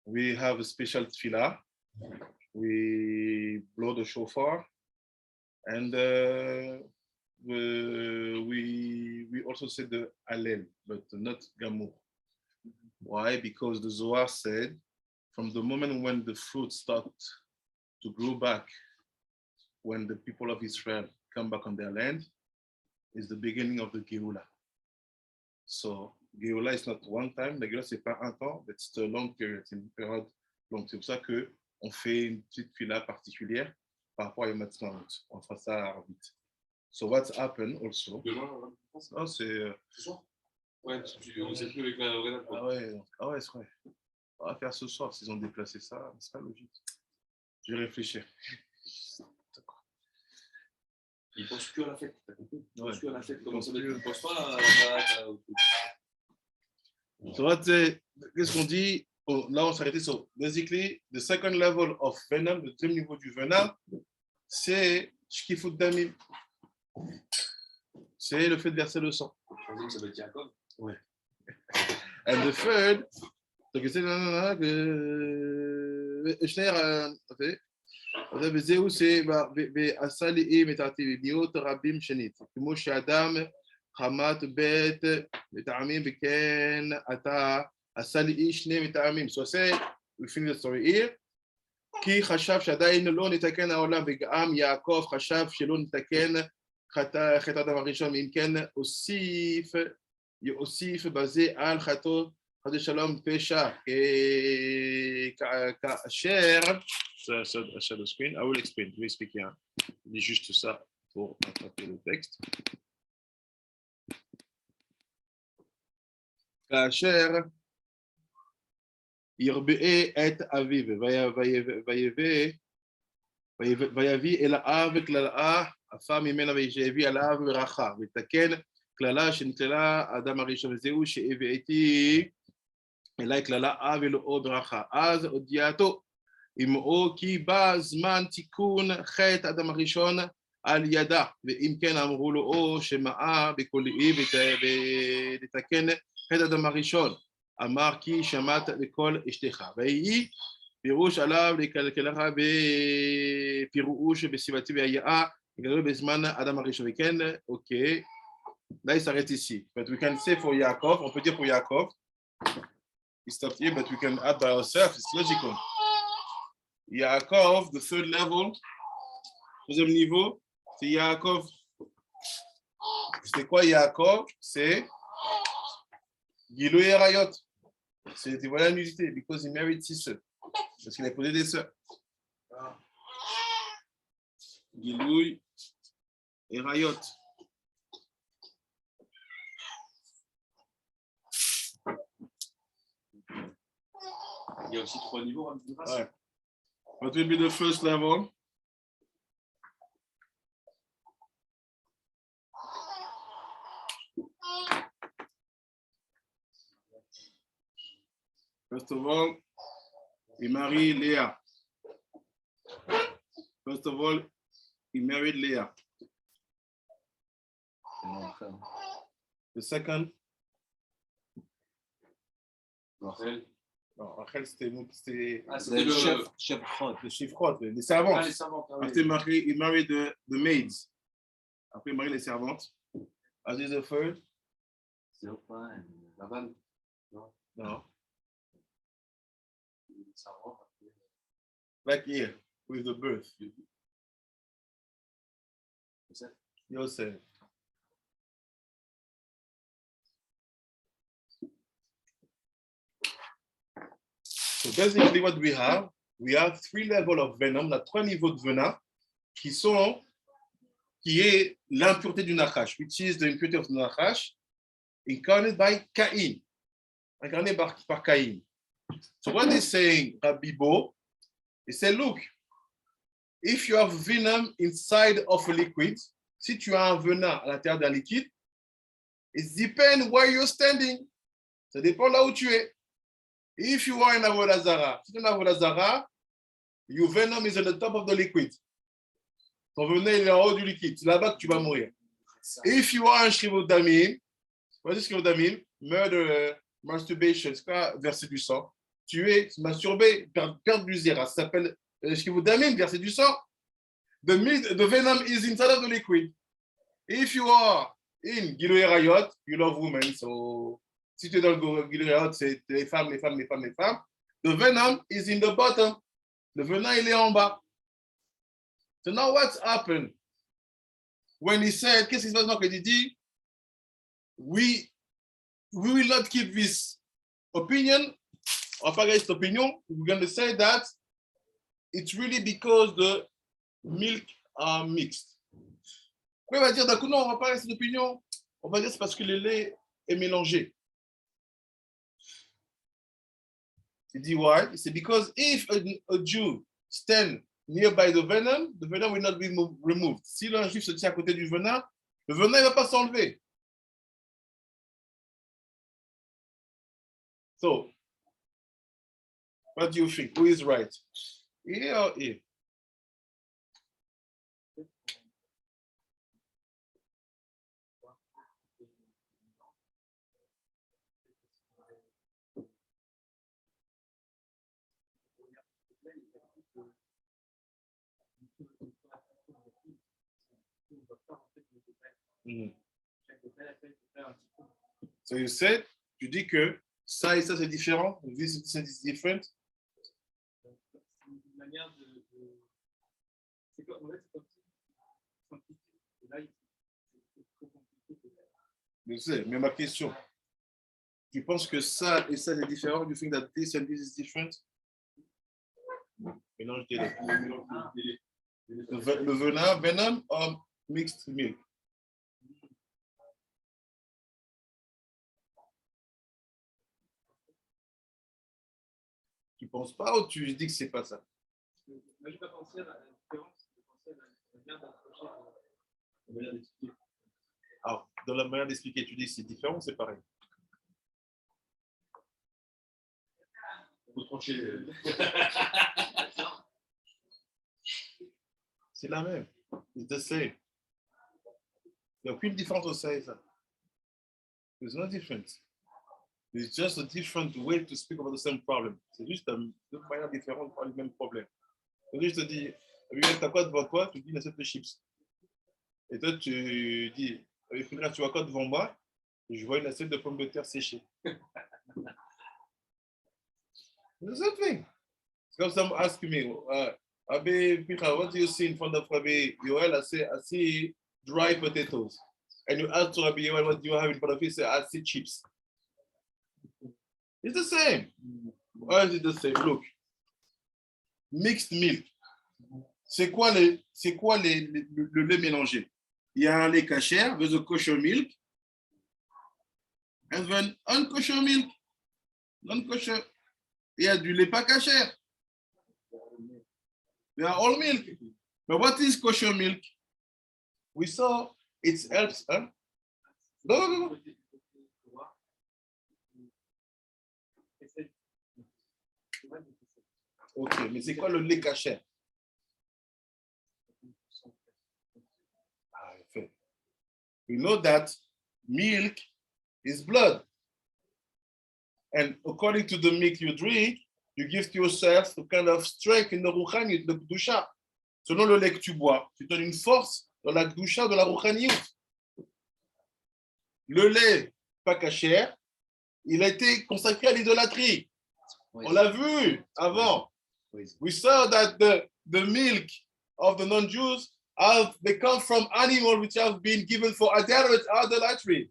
we have a special tefillah, we blow the shofar, and we also say the Hallel, but not Gamur. Why? Because the Zohar said, from the moment when the fruits start to grow back, when the people of Israel come back on their land, is the beginning of the Geula. So Geula is not one time, la Geula c'est pas un temps, but it's a long period, c'est une période longue. C'est pour ça qu'on fait une petite fila particulière par rapport à Yom Ha'atzmaut. On fera ça vite. So what's happened also? Demain, Non, c'est... ce soir? Ouais, on sait plus avec la vraie date. Ah ouais, c'est vrai. On va faire ce soir s'ils ont déplacé ça, c'est pas logique. Je vais réfléchir. Ils pensent plus à la fête, t'as compris? Ils pensent plus à la fête. Comment ça va être? Ils pensent pas à la date. So qu'est-ce qu'on dit? Oh, là, on s'est arrêté sur, basically, the second level of venom, le deuxième niveau du venin, c'est shkifut damim. C'est le fait de verser le sang. Troisième, ça va être Jacob. Ouais. And the third, donc c'est וזהו שעשה לי מתעתיב להיות רבים שנית, כמו שאדם חמת בית מטעמים וכן אתה עשה לי איש שני מטעמים. So I say, we finish the story here. כי חשב שעדיין לא נתקן העולם, וגם יעקב חשב שלא נתקן חטא אדם הראשון, ואם כן יוסיף בזה על חטאו חס ושלום פשע, כאשר, ça le screen, I will explain, je vais expliquer, hein. Je dis juste ça pour attraper le texte. כאשר ירבעה את אביו, ויביא אל האב קללה עפה ממנה ויביא אל האב ברכה, ותקן קללה שנקללה האדם הראשון, וזהו שהבאתי אליי קללה אב אלוהו ברכה. אז הודיעתו עמו כי בא זמן תיקון חטא האדם הראשון על ידה, ואם כן אמרו לו שמעה בקולי ותתקן חטא האדם הראשון, אמר כי שמעת לקול אשתך, ויהי פירוש עליו לקלקלך בפירוש בסיבתי ויהיה בזמן האדם הראשון. וכן, אוקיי, là il s'arrête ici. But we can say for Yaakov, on peut dire pour Yaakov, he stopped here, but we can add by ourselves, it's logical. Yaakov, the third level, deuxième niveau, c'est Yaakov. C'est quoi Yaakov? C'est Gilou et Rayot. C'est voilà la nudité, because he married 6 sœurs. Parce qu'il a posé des sœurs. Gilou et Rayot. Il y a aussi 3 niveaux à grâce. Ouais. What will be the first level? First of all, he married Leah. First of all, he married Leah. The second, Rachel. non, Rachel, c'était Ah, c'était le le chiffre, les servantes. Ah, les servantes. Ah, oui. After he married the maids. Après, il marié les servantes. As is the third? Zilpa et Lavan. No. Les servantes. Like here, with the birth. Joseph. Yosef. So basically what we have 3 levels of venom, on a 3 niveaux de venin qui est l'impureté du nachash, which is the impurity of the nachash, incarnate by Cain, incarné par Cain. So what he's saying, Rabbi Bo, he said, look, if you have venom inside of a liquid, si tu as un venin à l'intérieur d'un liquide, it depends where you're standing. Ça dépend là où tu es. If you are in Avodah Zarah, si tu es en Avodah Zarah, your venom is at the top of the liquid. Ton venin il est en haut du liquide. C'est là-bas que tu vas mourir. If you are in Shrivot Damim, what is Shrivot Damim? Murder, masturbation, c'est quoi verser du sang? Tu es masturbé, perdre du zéra. Ça s'appelle Shrivot Damim, verser du sang. The venom is inside of the liquid. If you are in Gilui Arayot, you love women. So, si tu es dans le Gilui Arayot, c'est les femmes, les femmes, les femmes, les femmes. The venom is in the bottom. Le venin, il est en bas. So now what's happened? When he said, qu'est-ce qui se passe maintenant qu'il dit, we will not keep this opinion, on va pas garder cette opinion, we're going to say that it's really because the milk are mixed. Pourquoi il va dire d'un coup, non, on va pas garder cette opinion, on va dire c'est parce que le lait est mélangé. Il dit why? C'est because if a Jew stand nearby the venom will not be removed. Si un juif se tient à côté du venin, le venin ne va pas s'enlever. So, what do you think? Who is right? Here or here? So you said, tu dis que ça et ça c'est différent, this is different. Une manière de... C'est comme, en fait, c'est comme si simplifié. Et là, c'est trop compliqué. Je sais, mais ma question, tu penses que ça et ça c'est différent? Do you think that this and this is different? Mélange des deux. Le venin, venom or mixed milk? Tu penses pas ou tu dis que c'est pas ça? Moi, je n'ai pas pensé à la différence, je pensais à la manière d'approcher, la manière d'expliquer. Alors, dans la manière d'expliquer, tu dis que c'est différent ou c'est pareil? Il faut trancher. C'est la même. It's the same. Il n'y a aucune différence entre ça et ça. There's no difference. It's just a different way to speak about the same problem. C'est juste une manière différente de parler du même problème. Je te dis, tu as quoi devant toi? Tu dis une assiette de chips. Et toi, tu dis, tu vois quoi devant moi? Je vois une assiette de pommes de terre séchées. It's the same thing. It's comme someone ask me, Abbe, what do you see in front of Rabbi Yoel? I see dry potatoes. And you ask to Rabbi Yoel, what do you have in front of you? He says, I see chips. It's the same. Why is it the same? Look, mixed milk. C'est quoi le lait mélangé? Il y a un lait kasher, there's a kosher milk, and then unkosher milk, non-kosher. Il y a du lait pas kasher. They are all milk. But what is kosher milk? We saw it helps. Huh? No. Ok, mais c'est quoi le lait kasher? We know that milk is blood. And according to the milk you drink, you give to yourself a kind of strength in the ruchani, the kedusha. Selon le lait que tu bois, tu donnes une force dans la kedusha de la ruchaniyut. Le lait pas kasher, il a été consacré à l'idolâtrie. On l'a vu avant. We saw that the milk of the non-Jews they come from animals which have been given for idolatry.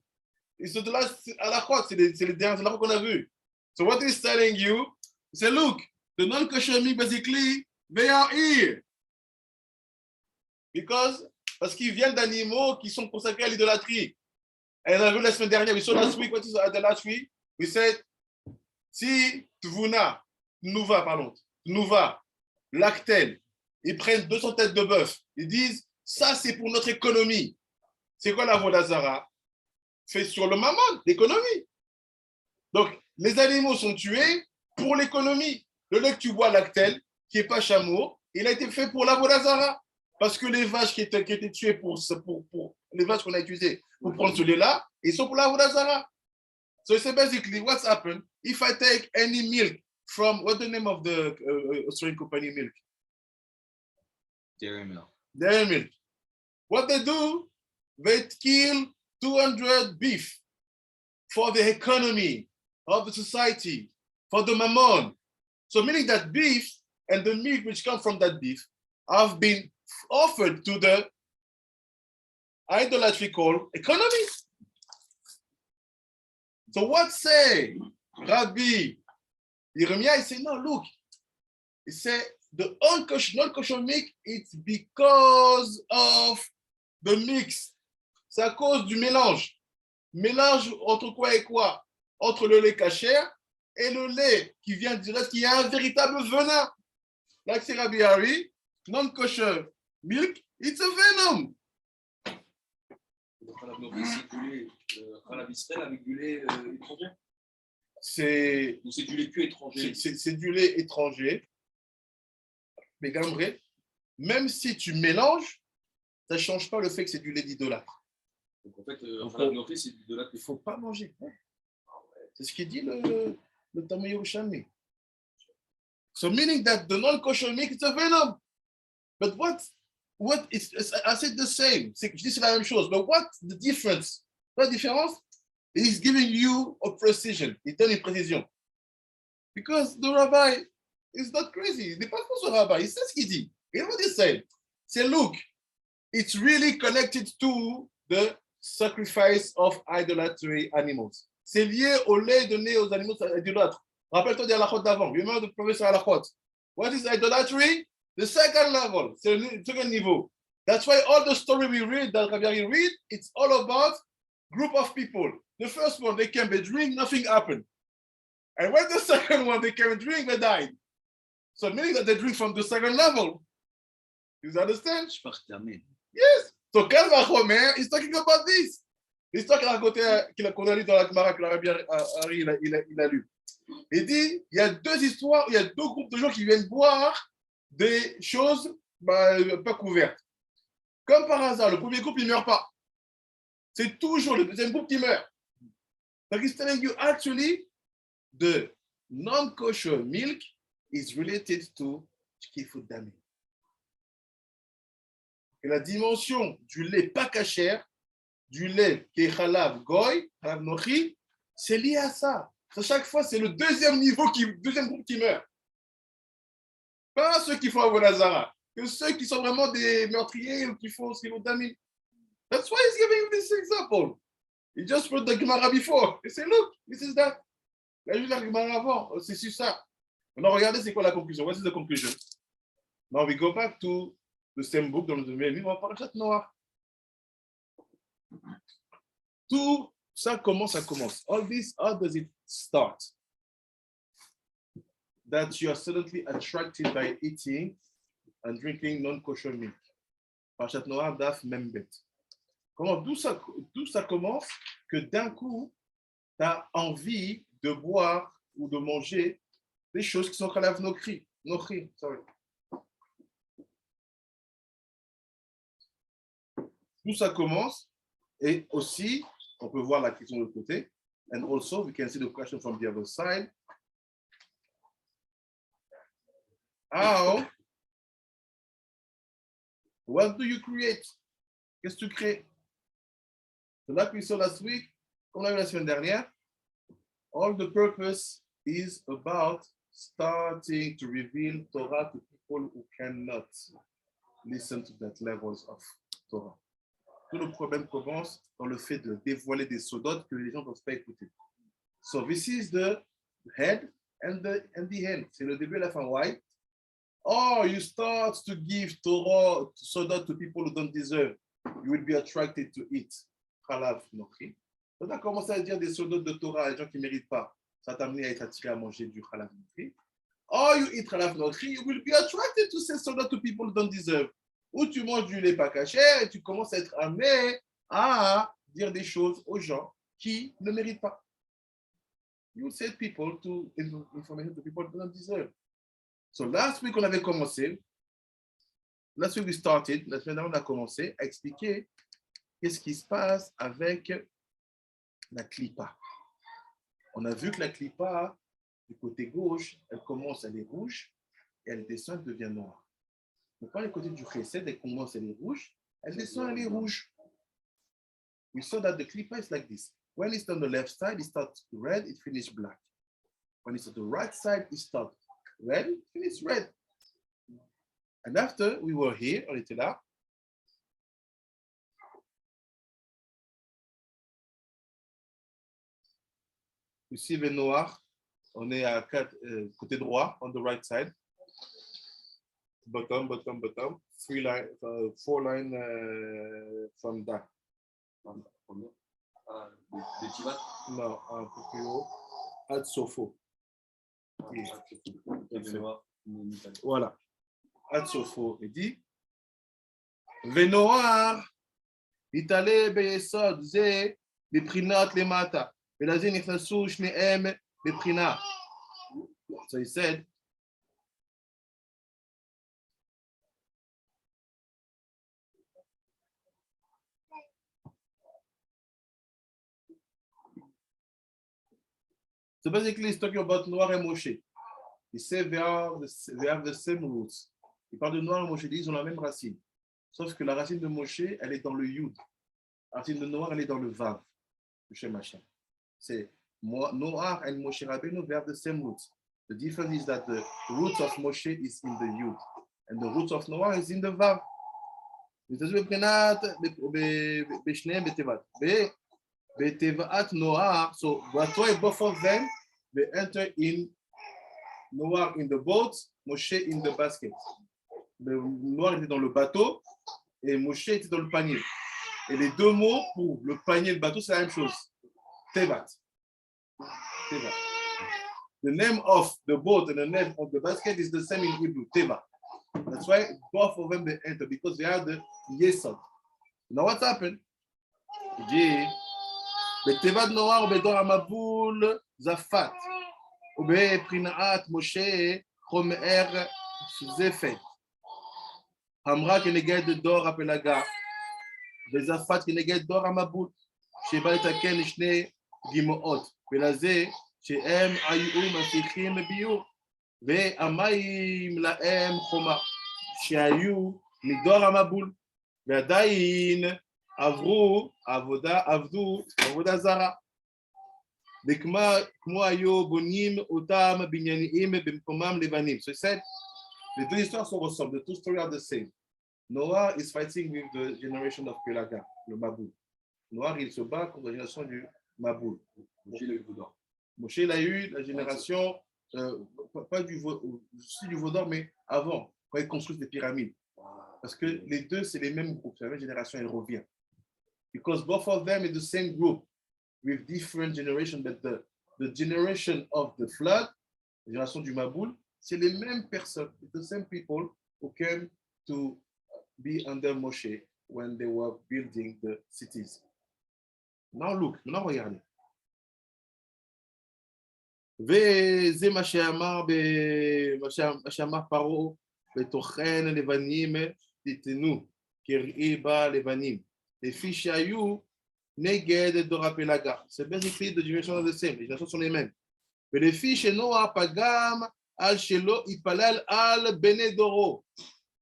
C'est de la halachot, c'est les dernières halachot qu'on a vu. So what he's telling you, he said, look, the non-kosher milk basically, they are here. Parce qu'ils viennent d'animaux qui sont consacrés à l'idolâtrie. And on a vu la semaine dernière, we saw last week, what is the last week? We said, si Tnuva, Lactel, ils prennent 200 têtes de bœuf, ils disent, ça c'est pour notre économie. C'est quoi la Vodazara? Fait sur le mammon, l'économie. Donc, les animaux sont tués pour l'économie. Le lait que tu bois, Lactel, qui n'est pas chameau, il a été fait pour la Vodazara. Parce que les vaches qui étaient tuées pour les vaches qu'on a utilisées pour prendre ce lait-là, ils sont pour la Vodazara. So it's basically what's happened if I take any milk from, what's the name of the Australian company milk? Dairy milk. Dairy milk. What they do, they kill 200 beef for the economy of the society, for the mammon. So meaning that beef and the milk which come from that beef have been offered to the idolatry called economy. So what say Rabbi Jeremiah? He said, no, look. He said, the non-kosher milk, it's because of the mix. C'est à cause du mélange. Mélange entre quoi et quoi? Entre le lait kasher et le lait qui vient du reste, qui a un véritable venin. Like c'est Rabbi Hari, non-kosher milk, it's a venom. Khalab Israël avec du lait étranger? Ou c'est du lait que étranger? C'est du lait étranger. Mais Gambré, même si tu mélanges, ça ne change pas le fait que c'est du lait d'idolâtre. Donc en fait, Khalab Nofi, c'est du lait. Il ne faut pas manger. C'est ce qu'il dit le Talmud Yerushalmi. So meaning that the non-kosher milk is a venom. But what is, I said the same. Je dis c'est la même chose. But what's the difference? La différence? He's giving you a precision. Il donne une précision. Because the rabbi is not crazy. Il n'est pas faux ce rabbi. Il sait ce qu'il dit. Et what he said? C'est look, it's really connected to the sacrifice of idolatry animals. C'est lié au lait donné aux animaux idolâtres. Rappelle-toi des halachot d'avant. Remember the professor halachot. What is idolatry? The second level. C'est le second niveau. That's why all the story we read, that Rabbi read, it's all about group of people. The first one, they came, they drink, nothing happened. And when the second one, they came and drink, they died. So meaning that they drink from the second level. You understand? Yes. So Kal Vachomer is talking about this. He's talking about qu'on a lu dans la Gemara que Rabbi Hari il a lu. Il dit, il y a deux histoires, il y a deux groupes de gens qui viennent boire des choses pas couvertes. Comme par hasard, le premier groupe, il ne meurt pas. C'est toujours le deuxième groupe qui meurt. Donc, he's telling you, actually, the non-kosher milk is related to Shkifut Dami. Et la dimension du lait pas kasher, du lait qui est Chalav Goy, Chalav Nochi, c'est lié à ça. À chaque fois, c'est le deuxième groupe qui meurt. Pas ceux qui font Avodazara, que ceux qui sont vraiment des meurtriers ou qui font Shkifut Dami. That's why he's giving you this example. He just put the Gemara before. He said, look, this is that. Il a vu la Gemara avant. C'est sur ça. On a regardé c'est quoi la conclusion. What is the conclusion? Now we go back to the same book dans le même livre, on va parler de Noah. Tout ça, comment ça commence? All this, how does it start? That you are suddenly attracted by eating and drinking non-kosher milk. Parashat Noah, Daf Membet. Comment, d'où ça commence que d'un coup, tu as envie de boire ou de manger des choses qui sont Chalav Nochi. D'où ça commence, et aussi, on peut voir la question de l'autre côté, and also we can see the question from the other side. How? What do you create? Qu'est-ce que tu crées? So like we saw last week, comme on a vu la semaine dernière, all the purpose is about starting to reveal Torah to people who cannot listen to that levels of Torah. Tout le problème commence dans le fait de dévoiler des sodotes que les gens ne peuvent pas écouter. So this is the head and the end. C'est le début et la fin. Why? Or you start to give Torah sodot to people who don't deserve. You will be attracted to it. Chalav Nochi. Quand on a commencé à dire des soldats de Torah, les gens qui ne méritent pas, ça t'a amené à être attiré à manger du halal nutri. Or you eat halal nutri, you will be attracted to say soda to people who don't deserve. Ou tu manges du lait pas caché et tu commences à être amené à dire des choses aux gens qui ne méritent pas. You say people to information to people who don't deserve. So last week, on avait commencé. Last week, we started. La semaine dernière, on a commencé à expliquer qu'est-ce qui se passe avec la clipa. On a vu que la clipa, du côté gauche, elle commence, elle est rouge, et elle descend, elle devient noire. Donc, quand elle est côté du chesed, elle commence, elle est rouge, elle descend, elle est rouge. We saw that the clipa is like this. When it's on the left side, it starts red, it finishes black. When it's on the right side, it starts red, it finishes red. And after we were here, on était là. Ici, le noir, on est à côté droit, on the right side. Bottom, bottom, bottom. 4 lines from that. Des tivas. Non, un peu plus haut. Ad Sofo. Voilà. Ad Sofo. Il dit Venoar, Itale Beyesod, Ze, Beprinat Lemata. ולזה נכנסו שניהם בבחינה. So he said, so basically he's talking about Noah and Moshe. He said they have the same roots. Il parle de Noah et Moshe, ils ont la même racine. Sauf que la racine de Moshe, elle est dans le Yud. La racine de Noah, elle est dans le Vav. Le Shem Hashem. C'est Noah and Moshe Rabbeinu, they have the same roots. The difference is that the roots of Moshe is in the Yud, and the roots of Noah is in the Vav. Betevat Noah, so that's why both of them, they enter in Noah in the boat, Moshe in the basket. Le Noah était dans le bateau et Moshe était dans le panier. Et les deux mots pour le panier et le bateau, c'est la même chose. Tevat. Teva. The name of the boat and the name of the basket is the same in Hebrew, Teva. That's why both of them they enter, because they are the Yesod. Now what happened? Il dit, Betevat Noah obedor amabul zafat, obe prinaat Moshe chomer zefet, hamra keneged dor apelaga, bezafat keneged dor amabul, sheba etaken shne gimoot, ולזה שהם היו מפיחים ביור, והמים להם חומה, שהיו מדור המבול, ועדיין עבדו עבודה זרה. וכמו היו בונים אותם בנייניים במקומם לבנים. So he said, the two histoires se ressemblent, the two stories are the same. Noah is fighting with the generation of Pelaga, le Maboul. Noah, il se bat contre la génération du Maboul. Moshe il a eu la génération, pas du Vaudor, mais avant, quand ils construisent les pyramides. Parce que les deux, c'est les mêmes groupes, la même génération, elle revient. Because both of them is the same group, with different generations, but the generation of the flood, la génération du Maboul, c'est les mêmes personnes, the same people who came to be under Moshe when they were building the cities. Now look, maintenant regardez. וזה מה שאמר פרעה בתוכן לבנים תתנו קראי בה לבנים לפי שהיו נגד דור הפלגה. C'est basically the generation of the same, les générations sont les mêmes. ולפי שנוח פגם על שלא יתפלל על בני דורו.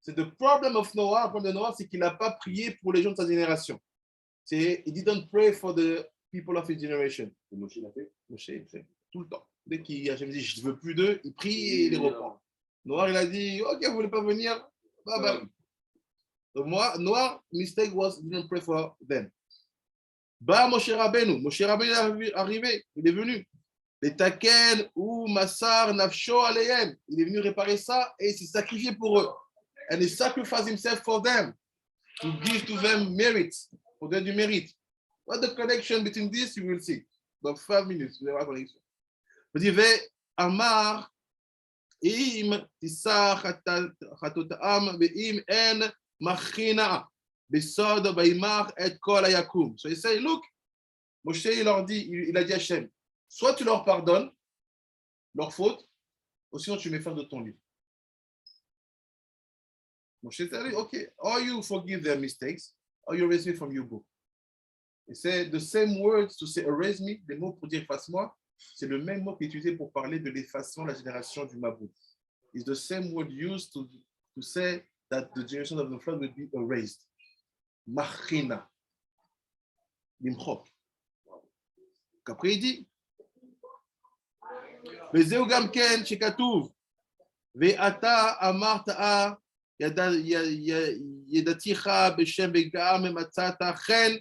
C'est the problem of Noah, le problème de Noah, c'est qu'il n'a pas prié pour les gens de sa génération. He didn't pray for the people of his generation. Moshe l'a fait. Moshe, il fait tout le temps. Dès qu'il a dit je ne veux plus d'eux, il prie et il les reprend. Noah, il a dit ok, vous ne voulez pas venir, bye bye. Donc Noah, mistake was didn't pray for them. Bah Moshe Rabbeinu est arrivé, il est venu. Les taken ou Massar Nafsho Alehem, il est venu réparer ça et il s'est sacrifié pour eux. And he sacrificed himself for them to give to them merit, pour donner du mérite. What the connection between this, you will see. Dans 5 minutes, vous allez voir la connexion. Vous dites, Amar, im tisa chatotam, ve'im en machina, besod baimar et kol ayakum. So he say, look, Moshe, il leur dit, il a dit à Hachem, soit tu leur pardonnes leur faute, ou sinon tu mets fin de ton livre. Moshe said, okay, or you forgive their mistakes, or you erase me from your book. He said, the same words to say erase me, les mots pour dire efface-moi, c'est le même mot qui est utilisé pour parler de l'effacement de la génération du Mabou. It's the same word used to say that the generation of the flood will be erased. Machina. Limchok. Qu'après il dit, וזהו גם כן שכתוב, ואתה אמרת ידעתיך בשם וגם מצאת חן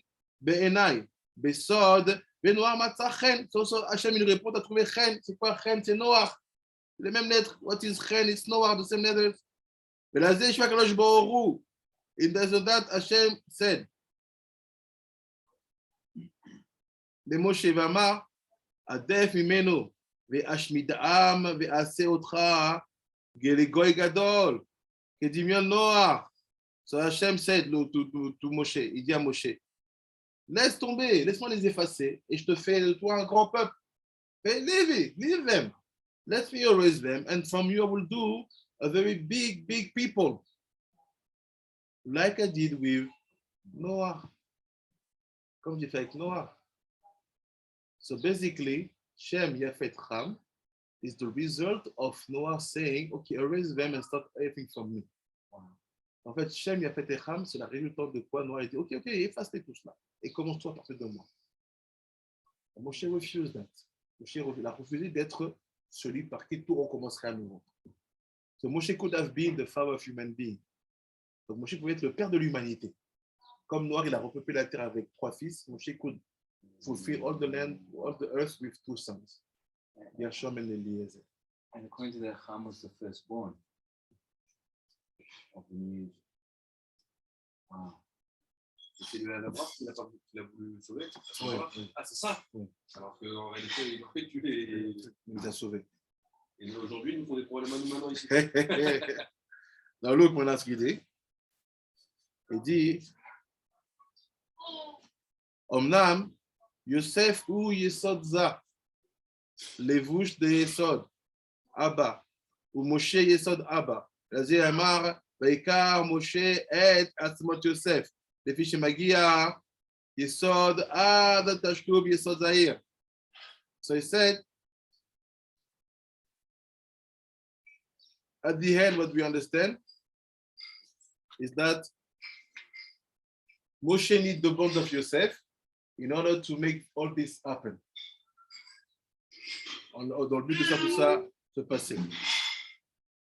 בעיניי, בסוד ונוח מצא חן. Hachem il répond, t'as trouvé חן, c'est quoi חן? C'est Noach. Les mêmes lettres, what is חן? It's Noach, the same letters. ולזה ישמע הקדוש ברוך הוא. In that Hashem said, למשה ואמר, עדף ממנו ואשמידם ואעשה אותך לגוי גדול, כדמיון נוח. So Hashem said to Moshe, il dit à Moshe, laisse tomber, laisse-moi les effacer, et je te fais de toi un grand peuple. Leave them. Let me erase them, and from you I will do a very big people, like I did with Noah, comme j'ai fait avec Noah. So basically, Shem Yafet Ham is the result of Noah saying, okay, erase them and stop everything from me. En fait, Shem Yafet Ham, c'est la résultante de quoi Noah a dit, ok, efface-les tout cela et commence-toi à partir de moi. Moshe refuse that. Moshe a refusé d'être celui par qui tout recommencerait à nouveau. So Moshe could have been the father of human being. Donc Moshe pouvait être le père de l'humanité. Comme Noah, il a repeuplé la terre avec 3 fils, Moshe could fulfill all the land, all the earth with 2 sons, Gershom and Eliezer. And according to that, Ham was the firstborn of the new. Wow. C'est lui à la droite qu'il a voulu sauver. Oui. Ah, c'est ça. Oui. Alors qu'en réalité, il aurait dû les. Il nous a sauvés. Et aujourd'hui, ils nous font des problèmes à nous maintenant ici. Dans Luc, maintenant, ce qu'il dit, il dit, Omnam, Yosef ou Yesod Za, Levouche de Yesod, Abba, ou Moshe Yesod Abba. Razi Amar, Vaikar Moshe et Atzmot Yosef. לפי שמגיע יסוד עד התשלום יסוד זעיר. So he said, at the end, what we understand is that Moshe needs the bond of Yosef in order to make all this happen. Dans le but de faire tout ça se passer.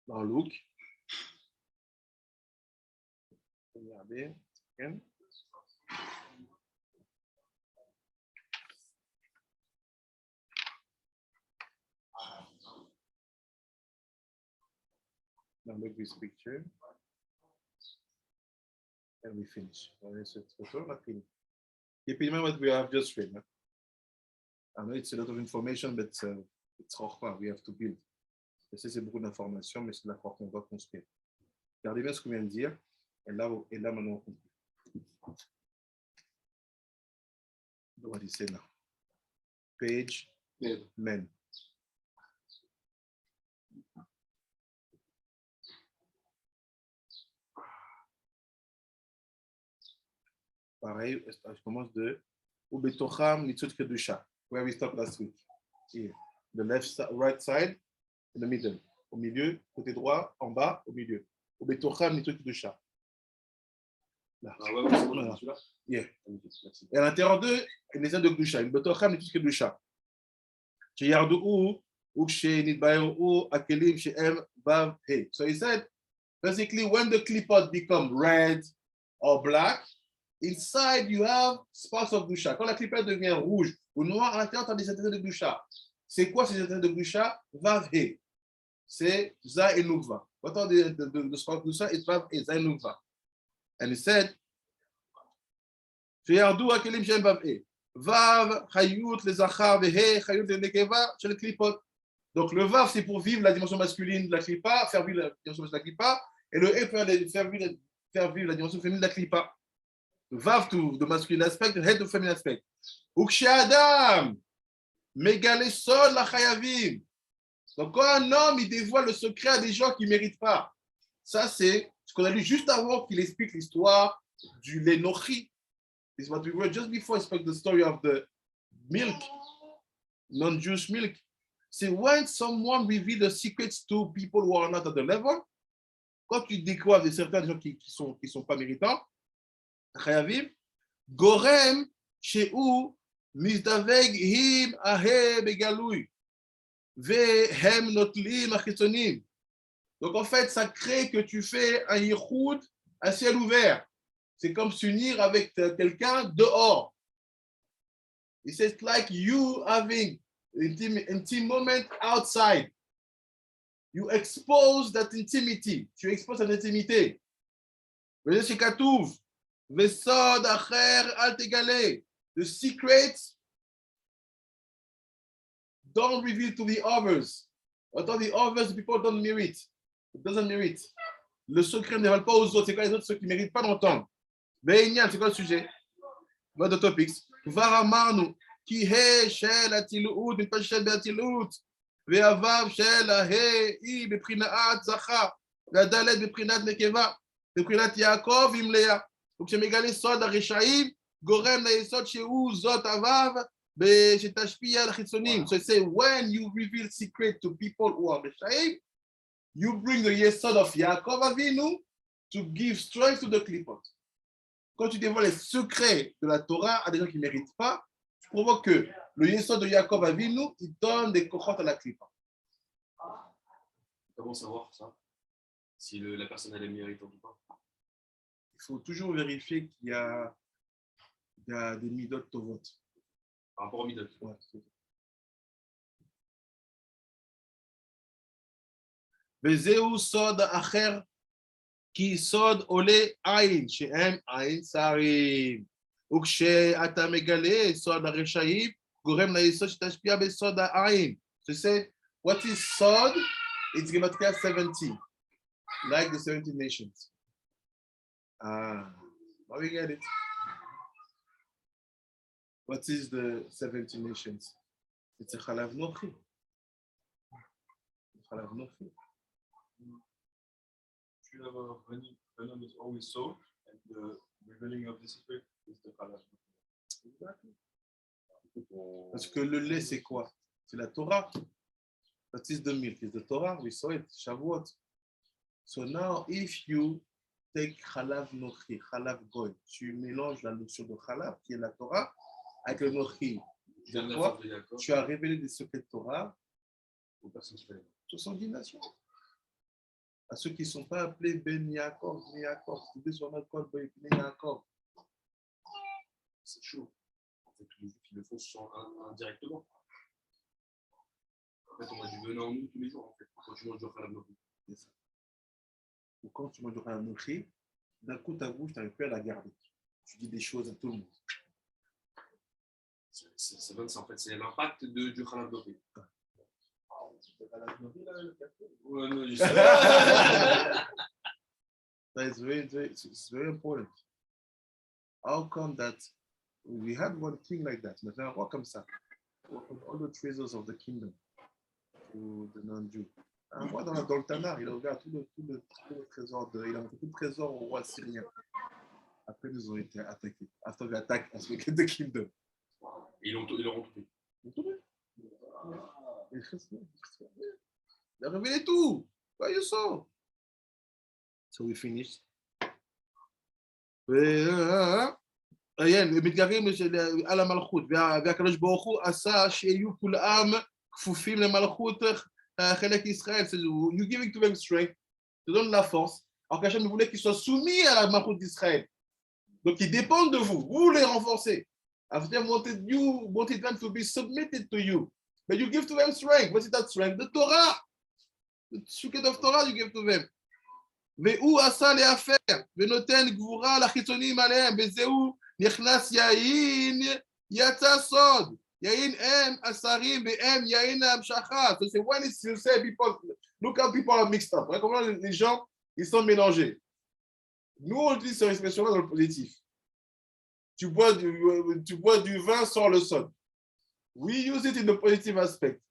Dans Luc. Regardez. Okay. Now make this picture and we finish. Keep in mind what we have just read. I know it's a lot of information, but it's Rochma, we have to build. Je sais, c'est beaucoup d'informations, mais c'est la fois qu'on va construire. Regardez bien ce qu'on vient de dire, et là maintenant on comprend. What is it now? Page men. Pareil, je commence de Ubetocham Nitzut Kedusha, where we stopped last week. Here, the right side, in the middle. Au milieu, côté droit, en bas, au milieu. Ubetocham Nitzut Kedusha. Là. Ah ouais, c'est bon, là. Yeah. Et à l'intérieur d'eux, les ailes de Gdusha, une betocham, tout ce qui est Gdusha. Chez Yardou, ou chez Nidbayo, ou Akelim, chez M, Vav, He. So he said, basically, when the clipot become red or black, inside you have sparks of Gdusha. Quand la clipot devient rouge ou noire, à l'intérieur, tu as des états de Gdusha. C'est quoi ces états de Gdusha? Vav, He. C'est Za et Nukva. What are the sparks of Gdusha? It's Vav, He, Za et Nukva. And he said, שירדו הכלים שהם בבעה. Vav, Chayut, les Zachar, Vehe, Chayut, les Nekeva, chez le Klipot. Donc le Vav, c'est pour vivre la dimension masculine de la Klippa, faire vivre la dimension de la Klippa, et le He, faire vivre la dimension féminine de la Klippa. Vav, tout de masculine aspect, He, de féminin aspect. Ukshe Adam, Megale Sol, la Chayavim. Donc quand un homme, il dévoile le secret à des gens qui ne méritent pas, ça c'est ce qu'on a lu juste avant qu'il explique l'histoire du Lenochi. Is what we were just before I spoke the story of the milk, non-Jewish milk. C'est when someone reveals the secrets to people who are not at the level. Quand tu découvres certains gens qui sont pas méritants, Chayavim, Gorem, Shehu, Mizdaveg, Him, Ahe, Begalui, Vehem, Notlim, Achitzonim. Donc en fait, ça crée que tu fais un yichud à ciel ouvert. C'est comme s'unir avec quelqu'un dehors. It says like you having intimate moment outside. You expose that intimity. Tu exposes cette intimité. The secret, don't reveal to the others. Although the others, people don't merit. It doesn't merit. Le secret ne vole pas aux autres. C'est quoi les autres, ceux qui ne méritent pas d'entendre? Beignan, c'est quoi le sujet? What the topics? Varamanu, ki he shel atilut, mi pashel beatilut, ve'avav shel he I beprinat zacha, ve'adalet beprinat nekeva, beprinat Yaakov im Lea. Donc je m'égale sod arishaim, gorem na yesod shehu zot avav, shetashpia l'chitzonim. So it says when you reveal secret to people who are rishaim, you bring the yesod of Yaakov Avinu to give strength to the klipot. Quand tu dévoiles les secrets de la Torah à des gens qui ne méritent pas, tu provoques que le Yesod de Yaakov Avinu, il donne des cochotes à la Klippa. Comment savoir ça? Si la personne elle est méritante ou pas? Il faut toujours vérifier qu'il y a des midot tovot. Par rapport aux midot. Ouais. Vezeu sod acher. כי סוד עולה עין, שהם עין צרים. וכשאתה מגלה סוד הרשעים, גורם ליסוד שתשפיע בסוד העין. So say, what is סוד? It's Gematria 70, like the 70 nations. Now we get it. What is the 70 nations? It's a Chalav Nochi. Chalav Nochi. Venom is always sold, and the revealing of the secret is the Chalav. Parce que le lait, c'est quoi? C'est la Torah. That is the milk. It's the Torah. We saw it. Shavuot. So now, if you take Chalav Nochi, Chalav Goy, tu mélanges la notion de Chalav, qui est la Torah, avec le Nochi. Tu as révélé des secrets de Torah aux personnes qui sont 70 nations. À ceux qui ne sont pas appelés Ben Yaakov, Ben Yaakov, c'est sur notre code Ben Yaakov. C'est chaud. En fait, tous les jours qui le font sont indirectement. En fait, on a du venin en nous tous les jours, en fait, quand tu manges du Chalav Nochi. C'est ça. Ou quand tu manges du Chalav Nochi, d'un coup, ta bouche, tu n'arrives plus à la garder. Tu dis des choses à tout le monde. En fait, c'est l'impact du Chalav Nochi. Ouais, non, je sais. It's very important. How come that we had one king like that? Maintenant, un roi comme ça, all the treasures of the kingdom to the non-Jew. Un roi dans le Tanakh, il a ouvert tout le trésor, il a montré tout le trésor au roi syrien. Après, ils ont été attaqués. After the attack, the kingdom. Ils l'ont trouvé. Il a révélé tout. Why you saw? So we finished. מתגרים על המלכות, והקדוש ברוך הוא עשה שיהיו כולם כפופים למלכות חלק ישראל. You giving to them strength, tu donnes la force. Alors qu'Hachem voulait qu'ils soient soumis à la malchut d'Israël. Donc ils dépendent de vous. Vous les renforcez. After you wanted them to be submitted to you. But you give to them strength. What is that strength? The Torah. The secret of Torah you give to them. והוא עשה להפר, ונותן גבורה לחיצונים עליהם, וזהו נכנס יין, יצא סוד. יין M, asarim, M, yain המשכה. So c'est when you say people, look how people are mixed up. Comment les gens, ils sont mélangés. Nous, on utilise cette expression-là dans le positif. Tu bois du vin sans le sod. We use it in the positive aspect.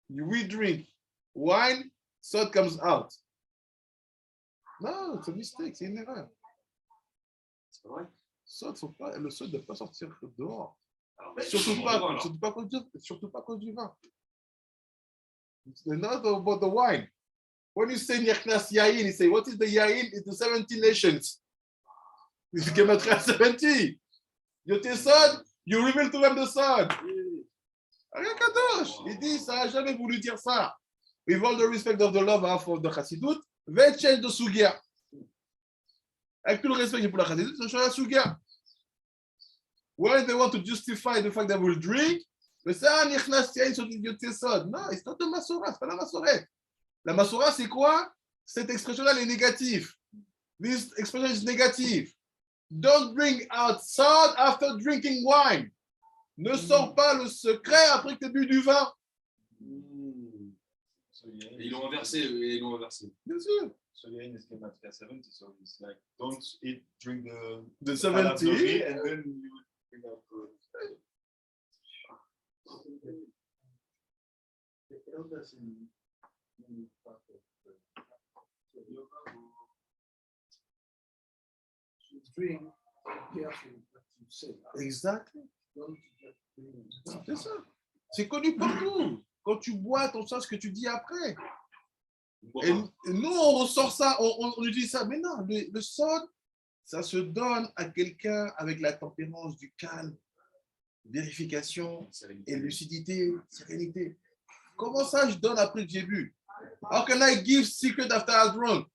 We drink wine, sod comes out. Non, c'est un mistake, c'est une erreur. C'est vrai. Le sod ne doit pas sortir dehors. Alors, Surtout pas à cause du vin. It's not about the wine. When you say Nechnas Yain, you say, what is the Yain? It's the 70 nations. It's Gematria 70. Yote Sod, you reveal to them the Sod. Rien Kadosh. Il dit, ça n'a jamais voulu dire ça. With all the respect of the love of the Chassidut, they change the Sugia. Avec tout le respect que j'ai pour la Chassidut, ça change la Sugia. When they want to justify the fact that we'll drink, they say, ah, Nechnas Yain, so Yote Sod. Non, it's not the Masora, c'est pas la Masorette. La Masora, c'est quoi? Cette expression-là, elle est négative. This expression is negative. Don't bring out sod after drinking wine. Ne sors pas le secret après que tu aies bu du vin. Et ils l'ont inversé. Bien sûr. So yain is Gematria 70, so it's like, don't eat, drink The Halab 70. Nori, and then you would bring out The elders in part of the yoga should drink carefully what you say. Exactly. Don't just drink. C'est ça. C'est connu partout. Quand tu bois, tu sens ce que tu dis après. Et nous, on ressort ça, on utilise ça. Mais non, le sod, ça se donne à quelqu'un avec la tempérance du calme, vérification et lucidité, sérénité. Comment ça, je donne après que j'ai bu? How can I give secret after I've drunk?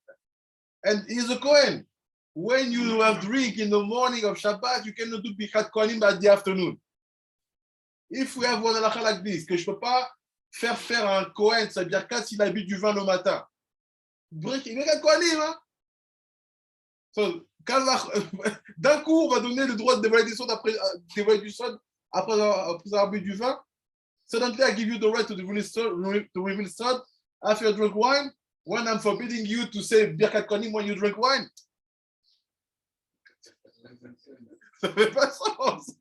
And he's a Kohen. When you have drink in the morning of Shabbat, you cannot do Birkat Kohanim at the afternoon. If we have one halacha like this, que je ne peux pas faire un Kohen, ça veut dire qu'à s'il a bu du vin le matin. Birkat Kohanim, hein? So, d'un coup, on va donner le droit de dévoiler des sods après avoir bu du vin. Suddenly, I give you the right to reveal sod after you drink wine, when I'm forbidding you to say Birkat Kohanim when you drink wine. Ça ne fait pas sens.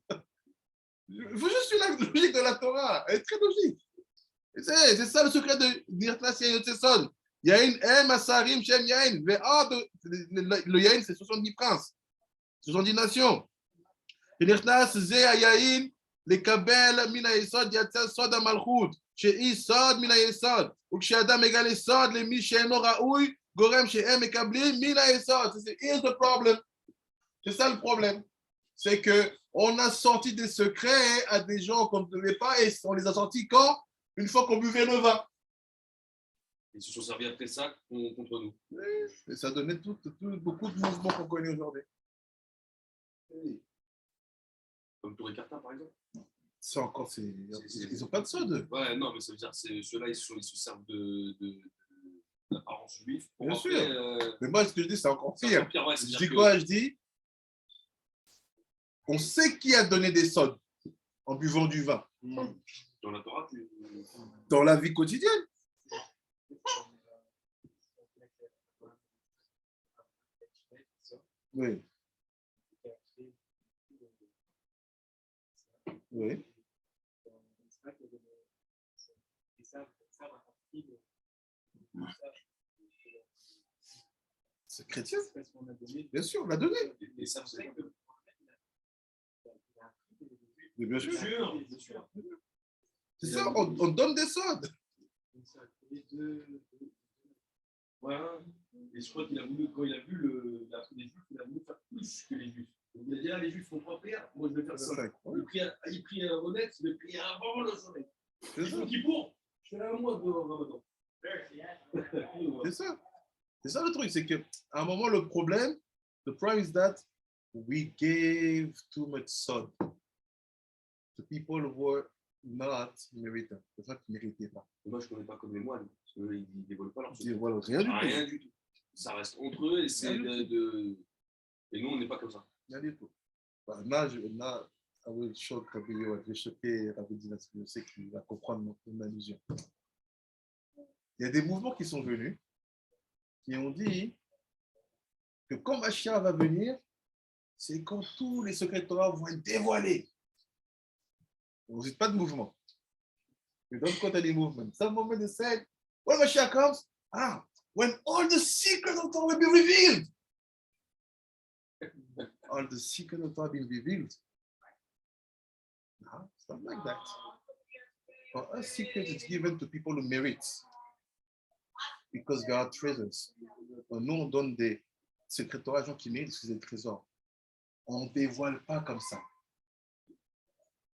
Il faut juste suivre la logique de la Torah. Elle est très logique. C'est ça le secret de Nechnas Yain Yotze Sod. Yain M, Asarim, Shem Yain. Le Yain, c'est 70 princes, 70 nations. Nechnas Ze Yain. לקבל מן היסוד יצא סוד המלכות, שהיא סוד מן היסוד, וכשאדם מגלה סוד למי שאינו ראוי, גורם שהם מקבלים מן היסוד. Here's the problem. C'est ça le problème. C'est qu'on a sorti des secrets à des gens qu'on ne devait pas, et on les a sortis quand? Une fois qu'on buvait le vin. Ils se sont servis après ça contre nous. Et ça donnait beaucoup de mouvements qu'on connaît aujourd'hui. Comme Touré Carta, par exemple. C'est encore, ils n'ont pas de sod. Ouais, non, mais ça veut dire que ceux-là, ils se servent de l'apparence juive. Bien après, sûr. Mais moi, ce que je dis, c'est encore pire. Ouais, je dis quoi? Je dis, on sait qui a donné des sods en buvant du vin. Dans la Torah, dans la vie quotidienne. Oui. Oui. C'est chrétien. Bien sûr, on l'a donné. Et ça, vous savez que... Mais bien sûr. Bien sûr. C'est ça, on donne des sods. Voilà. Et je crois qu'il a voulu, quand il a vu la des Juifs, il a voulu faire plus que les Juifs. Donc il a dit, ah, les Juifs font trois prières, moi je vais faire ça. Il prie honnête, il prie avant le soleil. Ils font qui pour? Je fais un mois de Ramadan. C'est ça. C'est ça le truc, c'est qu'à un moment, le problème is that we gave too much sod to people who were not meritant. C'est ça qui ne méritaient pas. Moi, je ne connais pas comme les moines, parce qu'ils ne dévoilent pas leur secret. Voilà, rien du tout. Ça reste entre eux et c'est et nous, on n'est pas comme ça. Rien du tout. Là, I will shock Rabbi Yoel. Je vais choquer Rabbi Dina, je sais qu'il va comprendre mon allusion. Il y a des mouvements qui sont venus, qui ont dit que quand Mashiach va venir, c'est quand tous les secrets de Torah vont être dévoilés. Vous n'êtes pas de mouvement. You don't quote any movement. Some moment they said, when Mashiach comes, when all the secrets of Torah will be revealed. All the secrets of Torah will be revealed. No, it's not like that. For us, secret is given to people who merit. Because they are treasures. Nous, on donne des secrets de Torah à gens qui méritent, parce que c'est des trésors. On ne dévoile pas comme ça.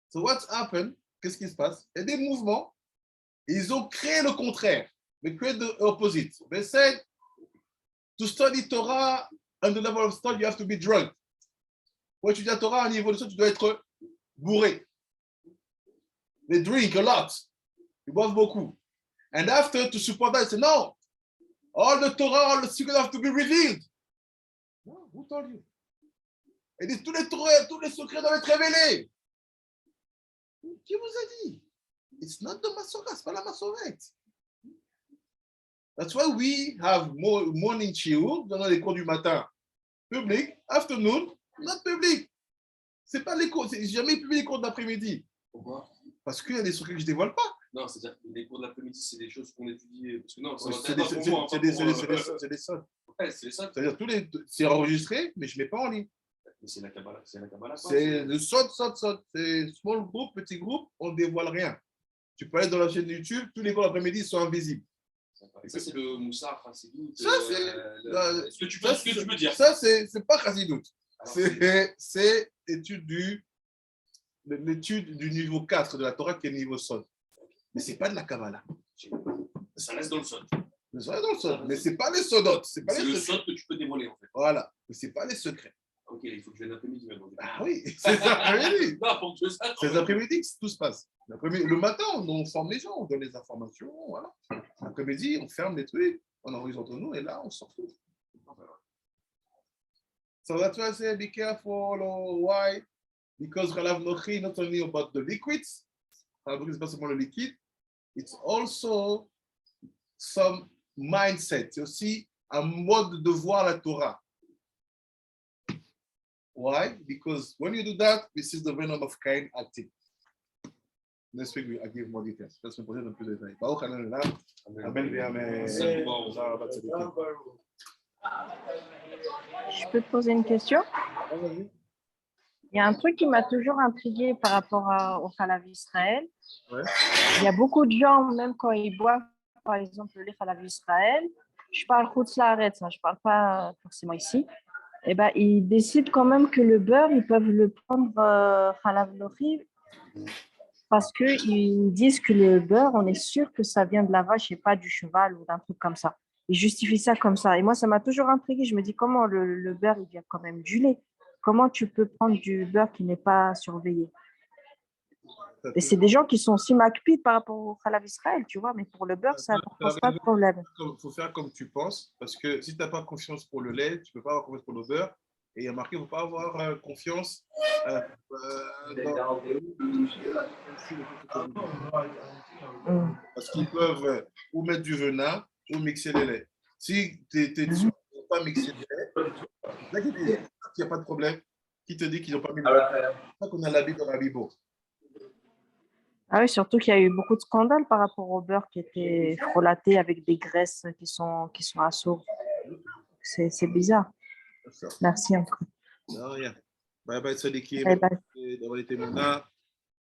So what's happened? Qu'est-ce qui se passe? Il y a des mouvements, ils ont créé le contraire. They create the opposite. They said, to study Torah on the level of study, you have to be drunk. Pour étudier la Torah, à un niveau de ça, tu dois être bourré. They drink a lot. Ils boivent beaucoup. And after, to support that, they say, no, all the Torah, all the secrets have to be revealed. No, who told you? Ils disent, tous les secrets doivent être révélés. Qui vous a dit? It's not the Masorah, c'est pas la Masorette. That's why we have morning shiur dans les cours du matin. Public, afternoon, not public. C'est pas les cours, j'ai jamais publié les cours d'après-midi. Pourquoi? Parce qu'il y a des secrets que je dévoile pas. Non, c'est-à-dire que les cours de l'après-midi, c'est des choses qu'on étudie. Parce que non, C'est des sols. Ouais, c'est ça. C'est-à-dire, c'est enregistré, mais je ne mets pas en ligne. Mais c'est la Kabbalah. C'est le sod. C'est small group, petit groupe, on ne dévoile rien. Tu peux aller dans la chaîne YouTube, tous les cours l'après-midi sont invisibles. Et ça, c'est le Moussar, Chassidut. Ça, c'est. Ce que tu peux dire. Ça, c'est pas Chassidut. C'est l'étude du niveau 4 de la Torah qui est le niveau sod. Mais ce n'est pas de la Kabbalah. Ça reste dans le sod. Ça reste dans le sod. Mais ce n'est pas les sodotes. C'est le sod que tu peux dévoiler, en fait. Voilà. Mais ce n'est pas les secrets. Ok, il faut que je vienne l'après-midi maintenant. Ah oui, c'est l'après-midi. C'est l'après-midi que tout se passe. Le matin, on forme les gens, on donne les informations. Voilà. L'après-midi, on ferme les trucs, on enregistre entre nous et là, on sort tout. So that's why I say be careful. Why? Because Chalav Nochi not only about the liquids, c'est pas seulement le liquide, it's also some mindset. C'est aussi un mode de voir la Torah. Why? Because when you do that, this is the venom of Cain acting. Next week, I give more details. That's me poser dans plus de détails. Baruch Amen. Amen. Amen. Je peux te poser une question? Il y a un truc qui m'a toujours intriguée par rapport au Chalav Israël. Ouais. Il y a beaucoup de gens, même quand ils boivent, par exemple, le Chalav Israël, je parle Chutz Laaretz, je ne parle pas forcément ici, et ben, ils décident quand même que le beurre, ils peuvent le prendre Chalav Nochi parce qu'ils disent que le beurre, on est sûr que ça vient de la vache et pas du cheval ou d'un truc comme ça. Ils justifient ça comme ça. Et moi, ça m'a toujours intriguée. Je me dis, comment le beurre, il vient quand même du lait? Comment tu peux prendre du beurre qui n'est pas surveillé? Et c'est des gens qui sont aussi macpides par rapport au Chalav Israël, tu vois, mais pour le beurre, ça ne pose pas de problème. Il faut faire comme tu penses, parce que si tu n'as pas confiance pour le lait, tu ne peux pas avoir confiance pour le beurre. Et il y a marqué, il ne faut pas avoir confiance parce qu'ils peuvent ou mettre du venin ou mixer les laits. Si tu es sûr qu'ils n'ont pas mixé les laits, il n'y a pas de problème. Qui te dit qu'ils n'ont pas mis le lait? C'est pas qu'on a l'habit dans la Bible. Ah oui, surtout qu'il y a eu beaucoup de scandales par rapport au beurre qui était frelaté avec des graisses qui sont à sourd. C'est bizarre. Merci encore. Non, rien. Bye bye, Sadikim. Bye bye. D'avoir été là.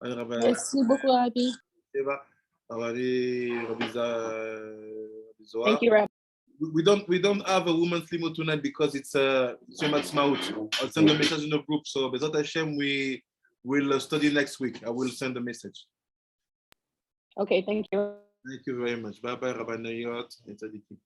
Merci beaucoup, Rabbi. Thank you, Rabbi. We don't have a women's limo tonight because it's Yom Ha'atzmaut. I'll send a message in the group. So Bezat Hashem, we will study next week. I will send a message. Okay, thank you. Thank you very much. Bye bye, Rabbi Nayot and Tzadikim.